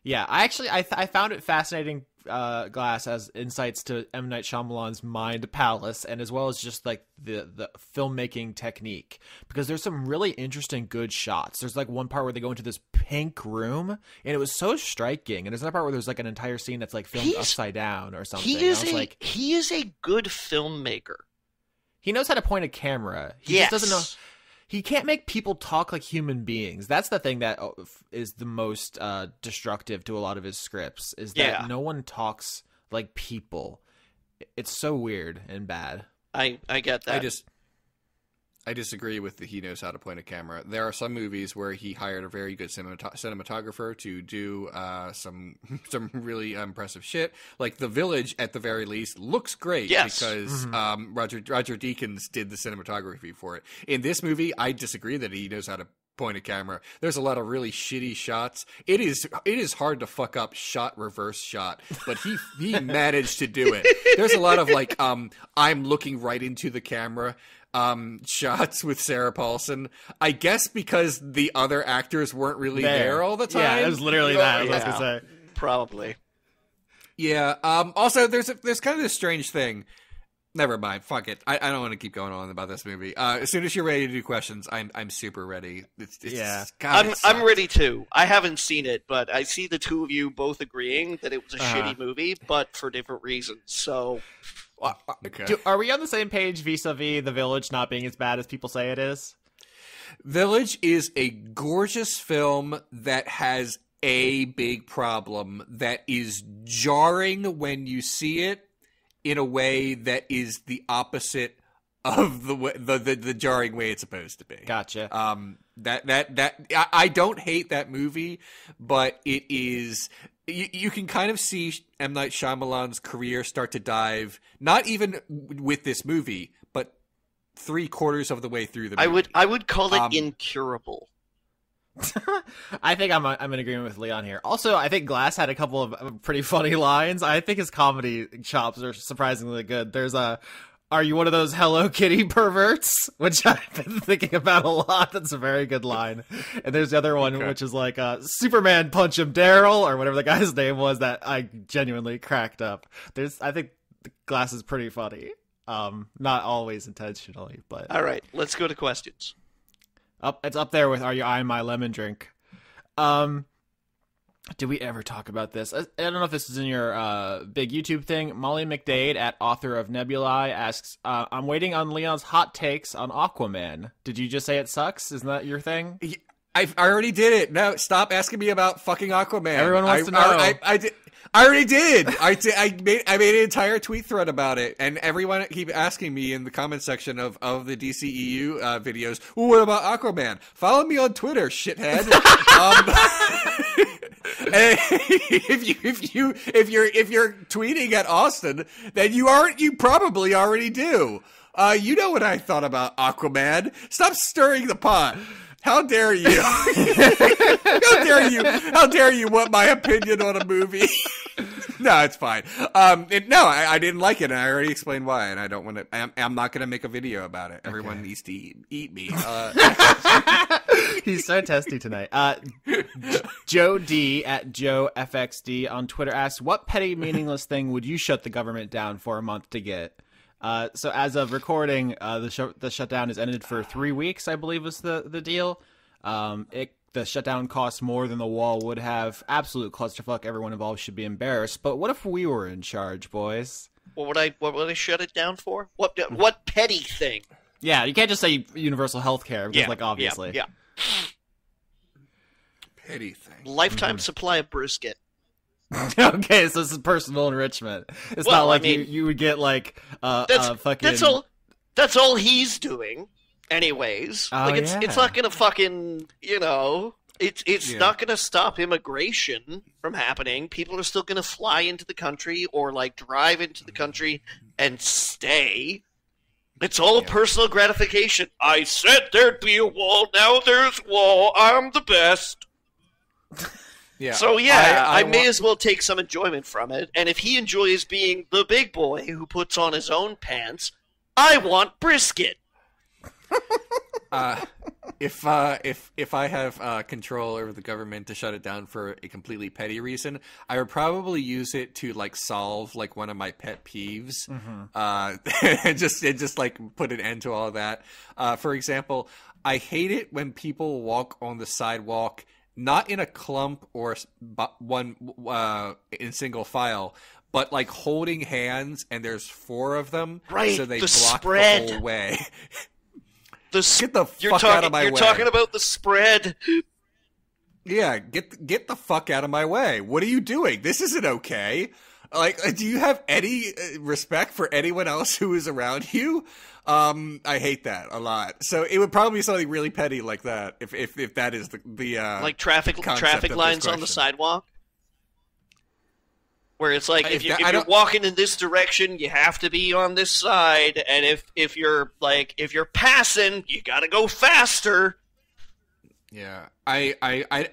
Yeah, I found it fascinating, Glass, as insights to M. Night Shyamalan's mind palace, and as well as just like the filmmaking technique, because there's some really interesting good shots. There's like one part where they go into this pink room, and it was so striking. And there's another part where there's like an entire scene that's like filmed upside down or something. He is a good filmmaker. He knows how to point a camera. He just doesn't know. He can't make people talk like human beings. That's the thing that is the most destructive to a lot of his scripts, is that no one talks like people. It's so weird and bad. I get that. I disagree with the he knows how to point a camera. There are some movies where he hired a very good cinematographer to do some really impressive shit. Like The Village, at the very least, looks great because Roger Deakins did the cinematography for it. In this movie, I disagree that he knows how to point a camera. There's a lot of really shitty shots. It is hard to fuck up shot reverse shot, but he managed to do it. There's a lot of like I'm looking right into the camera shots with Sarah Paulson, I guess because the other actors weren't really there all the time. Yeah, it was literally that. I was gonna say. Probably. Yeah. Also, there's kind of this strange thing. Never mind. Fuck it. I don't want to keep going on about this movie. As soon as you're ready to do questions, I'm super ready. I'm ready too. I haven't seen it, but I see the two of you both agreeing that it was a shitty movie, but for different reasons. So. Okay. Are we on the same page vis-a-vis The Village not being as bad as people say it is? Village is a gorgeous film that has a big problem that is jarring when you see it in a way that is the opposite of the jarring way it's supposed to be. Gotcha. I don't hate that movie, but it is. You can kind of see M. Night Shyamalan's career start to dive, not even with this movie, but 3/4 of the way through the movie. I would call it incurable. I think I'm in agreement with Leon here. Also, I think Glass had a couple of pretty funny lines. I think his comedy chops are surprisingly good. There's "Are you one of those Hello Kitty perverts?" which I've been thinking about a lot. That's a very good line. And there's the other one, which is like "Superman punch him, Daryl," or whatever the guy's name was that I genuinely cracked up. I think Glass is pretty funny. Not always intentionally, but... All right, let's go to questions. It's up there with "Are you eyeing my lemon drink?" Did we ever talk about this? I don't know if this is in your big YouTube thing. Molly McDade, at author of Nebulae, asks, "I'm waiting on Leon's hot takes on Aquaman. Did you just say it sucks? Isn't that your thing?" I already did it. No, stop asking me about fucking Aquaman. Everyone wants to know. I already did. I made an entire tweet thread about it, and everyone keep asking me in the comment section of the DCEU videos, "Well, what about Aquaman?" Follow me on Twitter, shithead. If you're tweeting at Austin, then you probably already do. You know what I thought about Aquaman. Stop stirring the pot. How dare you? How dare you want my opinion on a movie? No, it's fine. I didn't like it, and I already explained why, and I don't want to. I'm not going to make a video about it. Everyone needs to eat me. He's so testy tonight. Joe D, at Joe FXD on Twitter, asks, "What petty, meaningless thing would you shut the government down for a month to get?" So as of recording, the shutdown is ended for 3 weeks, I believe was the deal. The shutdown costs more than the wall would have. Absolute clusterfuck. Everyone involved should be embarrassed. But what if we were in charge, boys? What would I shut it down for? What petty thing? Yeah, you can't just say universal health care, because, obviously. Yeah. Petty thing. Lifetime supply of brisket. Okay, so this is personal enrichment. It's not like you would get like fucking. That's all he's doing, anyways. It's not gonna fucking It's not gonna stop immigration from happening. People are still gonna fly into the country or drive into the country and stay. It's all personal gratification. I said there'd be a wall. Now there's a wall. I'm the best. Yeah. So I may as well take some enjoyment from it. And if he enjoys being the big boy who puts on his own pants, I want brisket. If I have control over the government to shut it down for a completely petty reason, I would probably use it to solve one of my pet peeves, and just put an end to all of that. For example, I hate it when people walk on the sidewalk, not in a clump or one in single file, but holding hands, and there's 4 of them, right? So they the block spread. the whole way. Get the fuck out of my way! You're talking about the spread. Yeah, get the fuck out of my way! What are you doing? This isn't okay. Do you have any respect for anyone else who is around you? I hate that a lot. So it would probably be something really petty like that, if that is the traffic lines on the sidewalk, where it's if you're walking in this direction, you have to be on this side, and if you're passing, you got to go faster. Yeah, I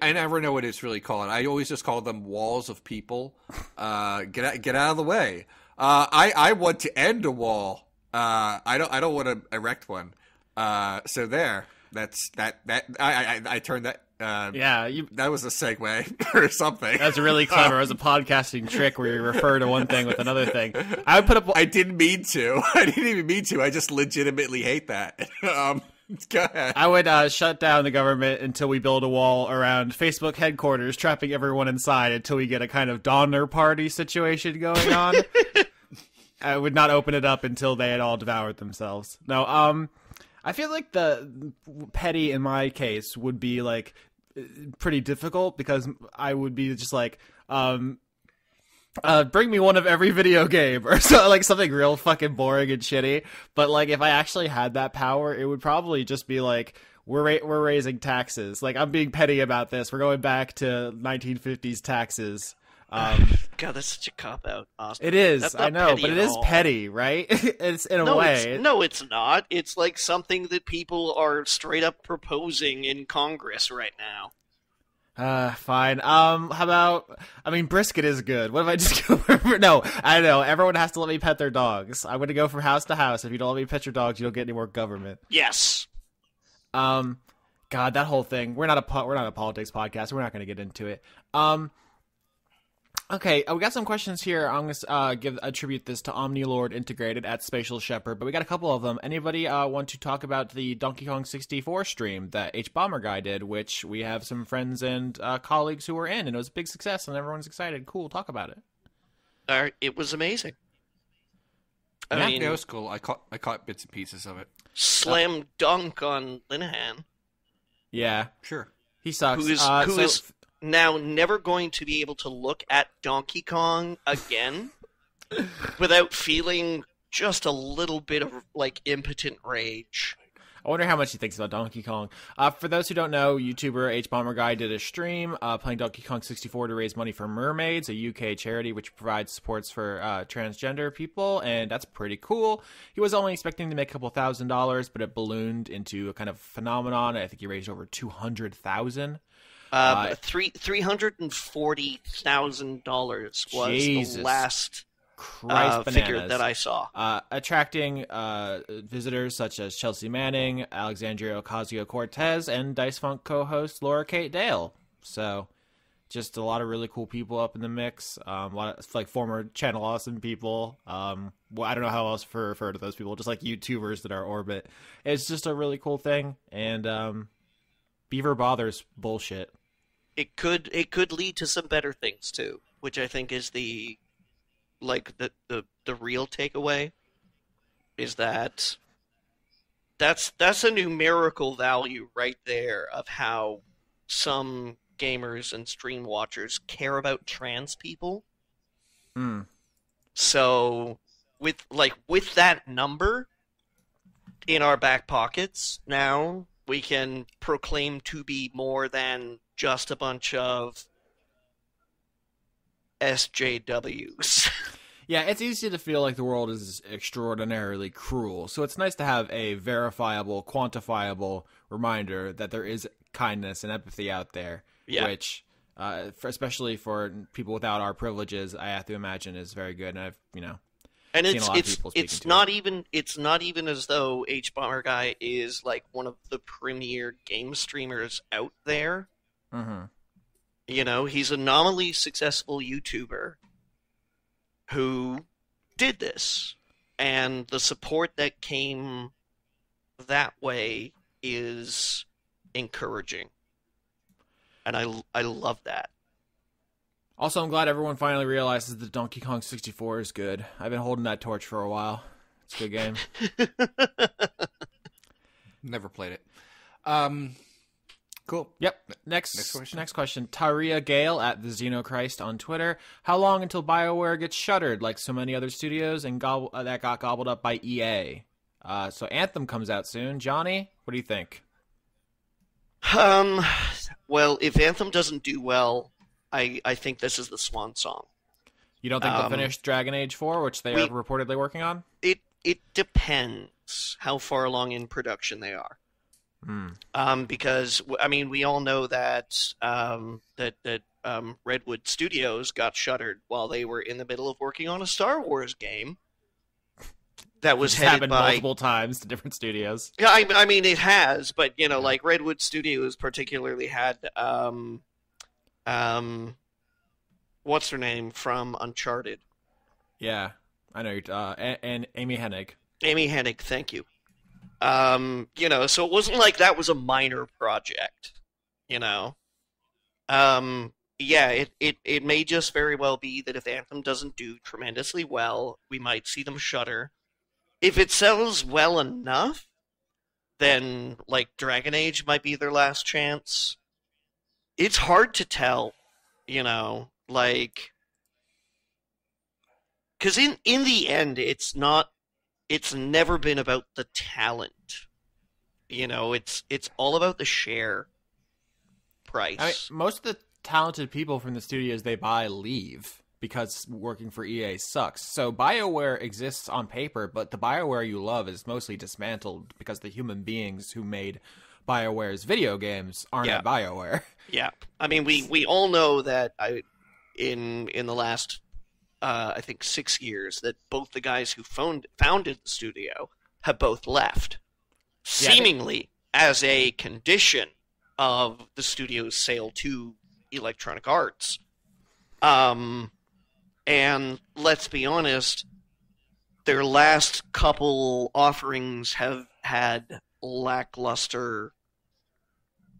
never know what it's really called. I always just call them walls of people. Get out of the way. I want to end a wall. I don't want to erect one. So there. That's that. I turned that. That was a segue or something. That's really clever. It was a podcasting trick where you refer to one thing with another thing. I would put up. I didn't mean to. I didn't even mean to. I just legitimately hate that. Go ahead. I would shut down the government until we build a wall around Facebook headquarters, trapping everyone inside until we get a kind of Donner Party situation going on. I would not open it up until they had all devoured themselves. No, I feel like the petty in my case would be pretty difficult, because I would be just bring me one of every video game, or something real fucking boring and shitty. But if I actually had that power, it would probably just be we're raising taxes. Like, I'm being petty about this. We're going back to 1950s taxes. God, that's such a cop-out, Austin. It is, That's I not know, petty but it at is all. petty, right? It's in a way. No, it's not. It's like something that people are straight up proposing in Congress right now. Fine. How about, I mean, brisket is good. What if I just go for, no, I know, everyone has to let me pet their dogs. I'm going to go from house to house. If you don't let me pet your dogs, you don't get any more government. Yes. God, that whole thing, we're not a politics podcast. We're not going to get into it. Okay, we got some questions here. I'm going to attribute this to Omnilord Integrated at Spatial Shepherd, but we got a couple of them. Anybody want to talk about the Donkey Kong 64 stream that Hbomberguy did, which we have some friends and colleagues who were in, and it was a big success, and everyone's excited. Cool, talk about it. It was amazing. I Yeah, mean, it was cool. I caught bits and pieces of it. slam dunk on Linehan, Yeah, Sure. he sucks. who is now never going to be able to look at Donkey Kong again without feeling just a little bit of like impotent rage. I wonder how much he thinks about Donkey Kong. For those who don't know, YouTuber Hbomberguy did a stream playing Donkey Kong 64 to raise money for Mermaids, a UK charity which provides supports for transgender people, and that's pretty cool. He was only expecting to make a couple $1,000s, but it ballooned into a kind of phenomenon. I think he raised over $200,000. $340,000 was Jesus the last Christ figure bananas. that I saw. Attracting visitors such as Chelsea Manning, Alexandria Ocasio-Cortez, and Dice Funk co-host Laura Kate Dale. So, just a lot of really cool people up in the mix. A lot of, like, former Channel Awesome people. Well, I don't know how else to refer to those people. Just like YouTubers that are orbit. It's just a really cool thing. And Beaver Bothers bullshit. It could lead to some better things too, which I think is the real takeaway is that's a numerical value right there of how some gamers and stream watchers care about trans people. So with that number in our back pockets, now we can proclaim to be more than just a bunch of SJWs. Yeah, it's easy to feel like the world is extraordinarily cruel. So it's nice to have a verifiable, quantifiable reminder that there is kindness and empathy out there, which, especially for people without our privileges, I have to imagine is very good. And I've, and seen a lot of people speaking it's to not it. even as though Hbomberguy is like one of the premier game streamers out there. Mm-hmm. He's a nominally successful YouTuber who did this, and the support that came that way is encouraging, and I love that. Also, I'm glad everyone finally realizes that Donkey Kong 64 is good. I've been holding that torch for a while. It's a good game. Never played it. Cool. Yep. Next question. Taria Gale at the Xenochrist on Twitter. How long until Bioware gets shuttered like so many other studios and that got gobbled up by EA? So Anthem comes out soon. Johnny, what do you think? Well, if Anthem doesn't do well, I think this is the swan song. You don't think they'll finish Dragon Age 4, which they are reportedly working on? It depends how far along in production they are. Because we all know that Redwood Studios got shuttered while they were in the middle of working on a Star Wars game that was headed by multiple times to different studios. Yeah, I mean it has, but like Redwood Studios particularly had what's her name from Uncharted? Yeah, I know and Amy Hennig. Amy Hennig, thank you. So it wasn't like that was a minor project, Yeah, it may just very well be that if Anthem doesn't do tremendously well, we might see them shutter. If it sells well enough, then, like, Dragon Age might be their last chance. It's hard to tell, like... Because in the end, it's never been about the talent You know, it's all about the share price. I mean, most of the talented people from the studios they buy leave because working for EA sucks. So BioWare exists on paper, but the BioWare you love is mostly dismantled because the human beings who made BioWare's video games aren't at BioWare. Yeah. I mean, we all know that in the last, I think, 6 years, that both the guys who founded the studio have both left, seemingly as a condition of the studio's sale to Electronic Arts. And let's be honest, their last couple offerings have had lackluster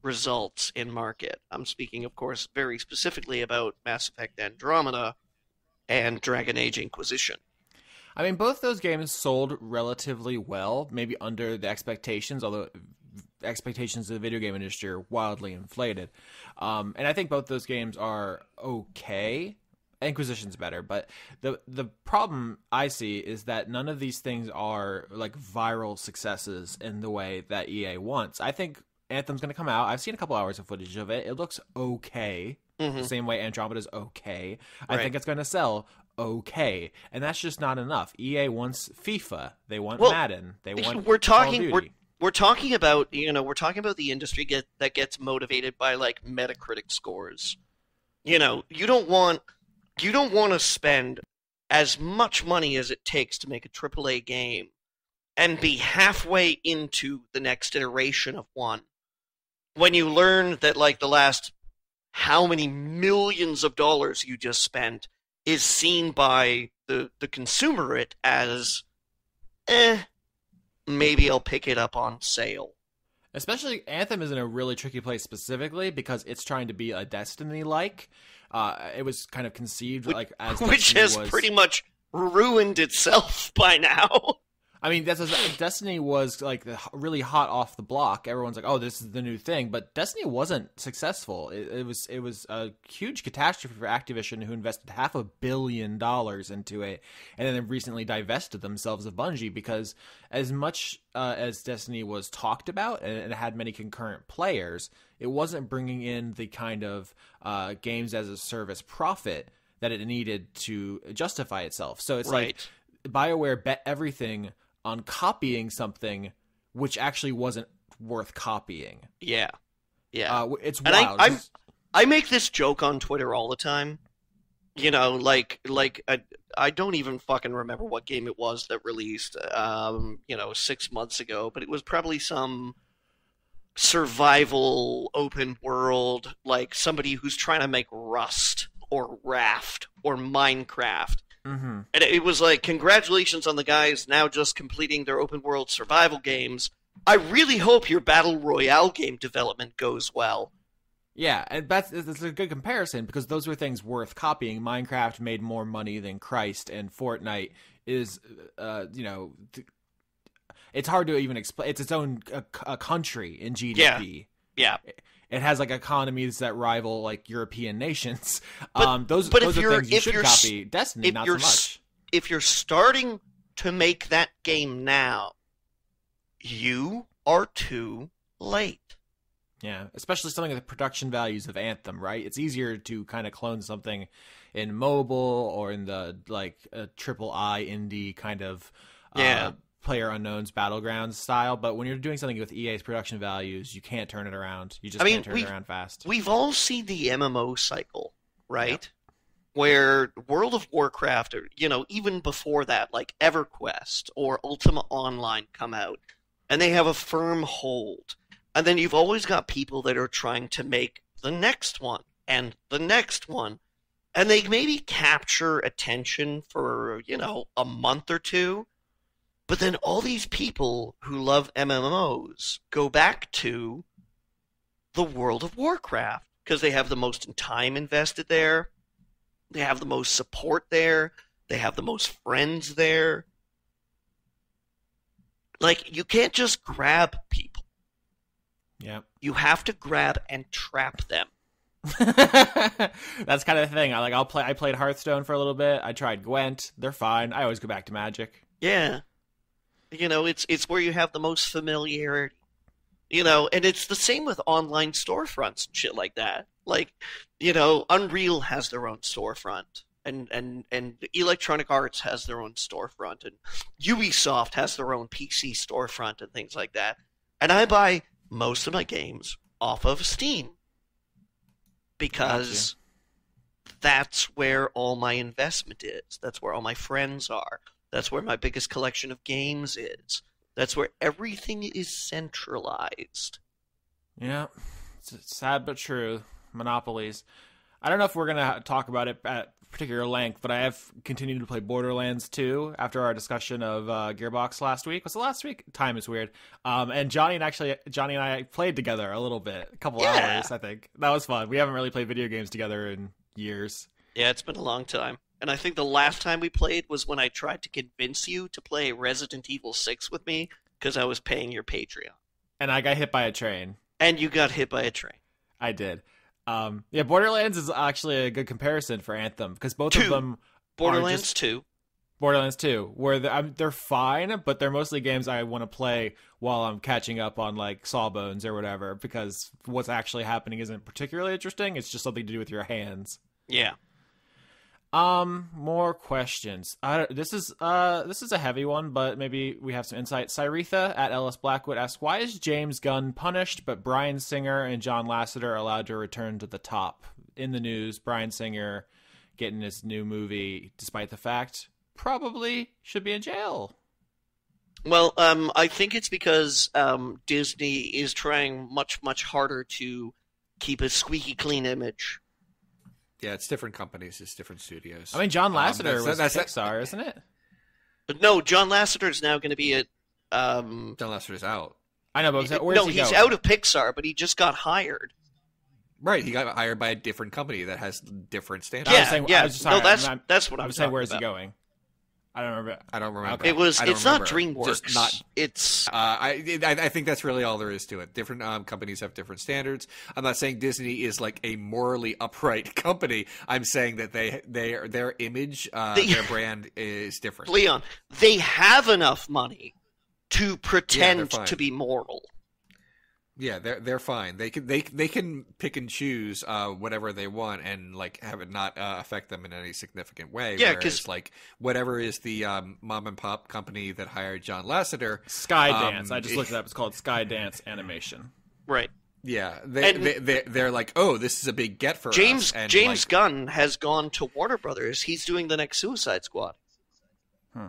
results in market. I'm speaking, of course, very specifically about Mass Effect Andromeda and Dragon Age Inquisition. I mean, both those games sold relatively well, maybe under the expectations, although expectations of the video game industry are wildly inflated. And I think both those games are okay. Inquisition's better, but the problem I see is that none of these things are like viral successes in the way that EA wants. I think Anthem's going to come out. I've seen a couple hours of footage of it. It looks okay. The same way Andromeda's okay. I think it's going to sell okay, and that's just not enough. EA wants FIFA. They want Madden. They want Call of Duty. We're talking about the industry that gets motivated by like Metacritic scores. You know, you don't want to spend as much money as it takes to make a AAA game and be halfway into the next iteration of one when you learn that like the last how many millions of dollars you just spent is seen by the consumer as maybe I'll pick it up on sale. Especially Anthem is in a really tricky place specifically because it's trying to be a Destiny-like. It was kind of conceived like as which has pretty much ruined itself by now. I mean, Destiny was like really hot off the block. Everyone's like, "Oh, this is the new thing," but Destiny wasn't successful. It was a huge catastrophe for Activision, who invested $500 million into it, and then they recently divested themselves of Bungie because, as much as Destiny was talked about and it had many concurrent players, it wasn't bringing in the kind of games as a service profit that it needed to justify itself. So it's like BioWare bet everything on copying something which actually wasn't worth copying. Yeah. It's wild. And I make this joke on Twitter all the time. You know, like I don't even fucking remember what game it was that released 6 months ago, but it was probably some survival open world, like somebody who's trying to make Rust or Raft or Minecraft. Mm-hmm. And it was like, congratulations on the guys now just completing their open world survival games. I really hope your Battle Royale game development goes well. Yeah, and that's a good comparison because those were things worth copying. Minecraft made more money than Christ, and Fortnite is, it's hard to even explain. It's its own country in GDP. Yeah. It has like economies that rival like European nations. But those are things you should copy. Destiny, not so much. If you're starting to make that game now, you are too late. Yeah, especially something with the production values of Anthem, right? It's easier to kind of clone something in mobile or in the like triple I indie kind of Player Unknown's Battlegrounds style, but when you're doing something with EA's production values, you can't turn it around. You just can't turn it around fast. We've all seen the MMO cycle, right? Yep. Where World of Warcraft, or even before that, like EverQuest or Ultima Online come out, and they have a firm hold. And then you've always got people that are trying to make the next one and the next one, and they maybe capture attention for a month or two. But then all these people who love MMOs go back to the World of Warcraft because they have the most time invested there. They have the most support there. They have the most friends there. Like, you can't just grab people. Yeah. You have to grab and trap them. That's kind of the thing. I played Hearthstone for a little bit. I tried Gwent. They're fine. I always go back to Magic. Yeah. It's where you have the most familiarity. And it's the same with online storefronts and shit like that. Like, Unreal has their own storefront, and Electronic Arts has their own storefront, and Ubisoft has their own PC storefront and things like that. And I buy most of my games off of Steam because that's where all my investment is. That's where all my friends are. That's where my biggest collection of games is. That's where everything is centralized. Yeah, it's sad but true. Monopolies. I don't know if we're going to talk about it at particular length, but I have continued to play Borderlands 2 after our discussion of Gearbox last week. Was it last week? Time is weird. And Johnny and I played together a little bit, a couple hours, I think. That was fun. We haven't really played video games together in years. Yeah, it's been a long time. And I think the last time we played was when I tried to convince you to play Resident Evil 6 with me because I was paying your Patreon. And I got hit by a train. And you got hit by a train. I did. Borderlands is actually a good comparison for Anthem because both of them Borderlands 2. Borderlands 2, where they're fine, but they're mostly games I want to play while I'm catching up on like Sawbones or whatever, because what's actually happening isn't particularly interesting. It's just something to do with your hands. Yeah. More questions. This is a heavy one, but maybe we have some insight. Cyretha at Ellis Blackwood asks, why is James Gunn punished, but Bryan Singer and John Lasseter are allowed to return to the top? In the news, Bryan Singer getting his new movie, despite the fact probably should be in jail. Well, I think it's because Disney is trying much, much harder to keep a squeaky clean image. Yeah, it's different companies, it's different studios. I mean, John Lasseter was Pixar, isn't it? But no, John Lasseter is now going to be at... John Lasseter's out. I know, but where's he he's going? out of Pixar, but he just got hired. Right, he got hired by a different company that has different standards. That's what I'm saying. Where's he going? I don't remember. Okay. It's not DreamWorks. Just not. It's. I think that's really all there is to it. Different companies have different standards. I'm not saying Disney is like a morally upright company. I'm saying that their image, their brand is different. Leon, they have enough money to pretend to be moral. Yeah, they're fine. They can pick and choose whatever they want and like have it not affect them in any significant way. Yeah, because like whatever is the mom and pop company that hired John Lasseter, Skydance. I just looked it up. It's called Skydance Animation. Right. Yeah, they're like, oh, this is a big get for us. And James Gunn has gone to Warner Brothers. He's doing the next Suicide Squad.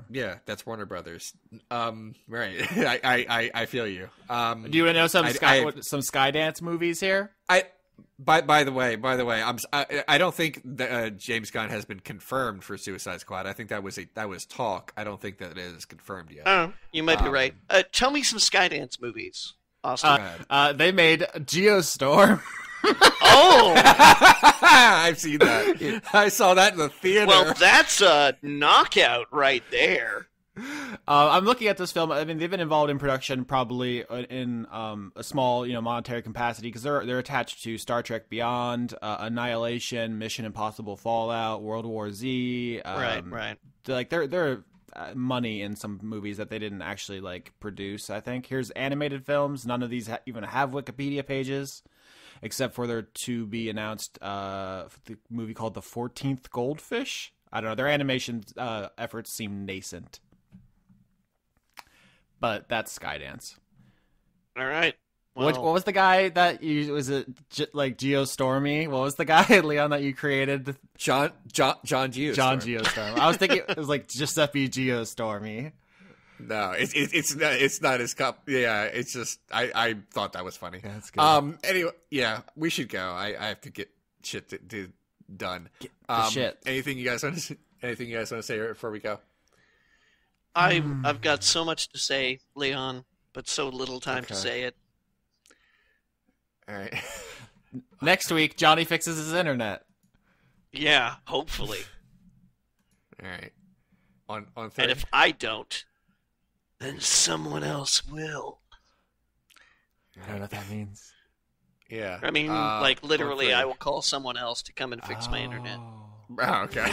Yeah, that's Warner Brothers. Right. I feel you. Do you want to know some Skydance movies here? By the way, I don't think that James Gunn has been confirmed for Suicide Squad. I think that was talk. I don't think that it is confirmed yet. Oh, you might be right. Tell me some Skydance movies, Austin. They made Geostorm. Oh, I've seen that. I saw that in the theater. Well, that's a knockout right there. I'm looking at this film. I mean, they've been involved in production probably in a small, monetary capacity because they're attached to Star Trek Beyond, Annihilation, Mission Impossible: Fallout, World War Z. Right. They're money in some movies that they didn't actually produce. I think here's animated films. None of these even have Wikipedia pages, except for their to be announced the movie called The 14th Goldfish. I don't know. Their animation efforts seem nascent. But that's Skydance. All right. Well, what was the guy that you was it Geostormy? What was the guy, Leon, that you created? John Geostorm. John Geostorm. I was thinking it was like Giuseppe Geostormy. No, it's not his cup. Yeah, it's just I thought that was funny. Yeah, that's good. Anyway, yeah, we should go. I have to get shit done. Shit. Anything you guys want to say before we go? I've got so much to say, Leon, but so little time to say it. All right. Next week, Johnny fixes his internet. Yeah, hopefully. All right. On third. And if I don't, then someone else will. I don't know what that means. Yeah. I mean, literally, I will call someone else to come and fix my internet. Oh, okay.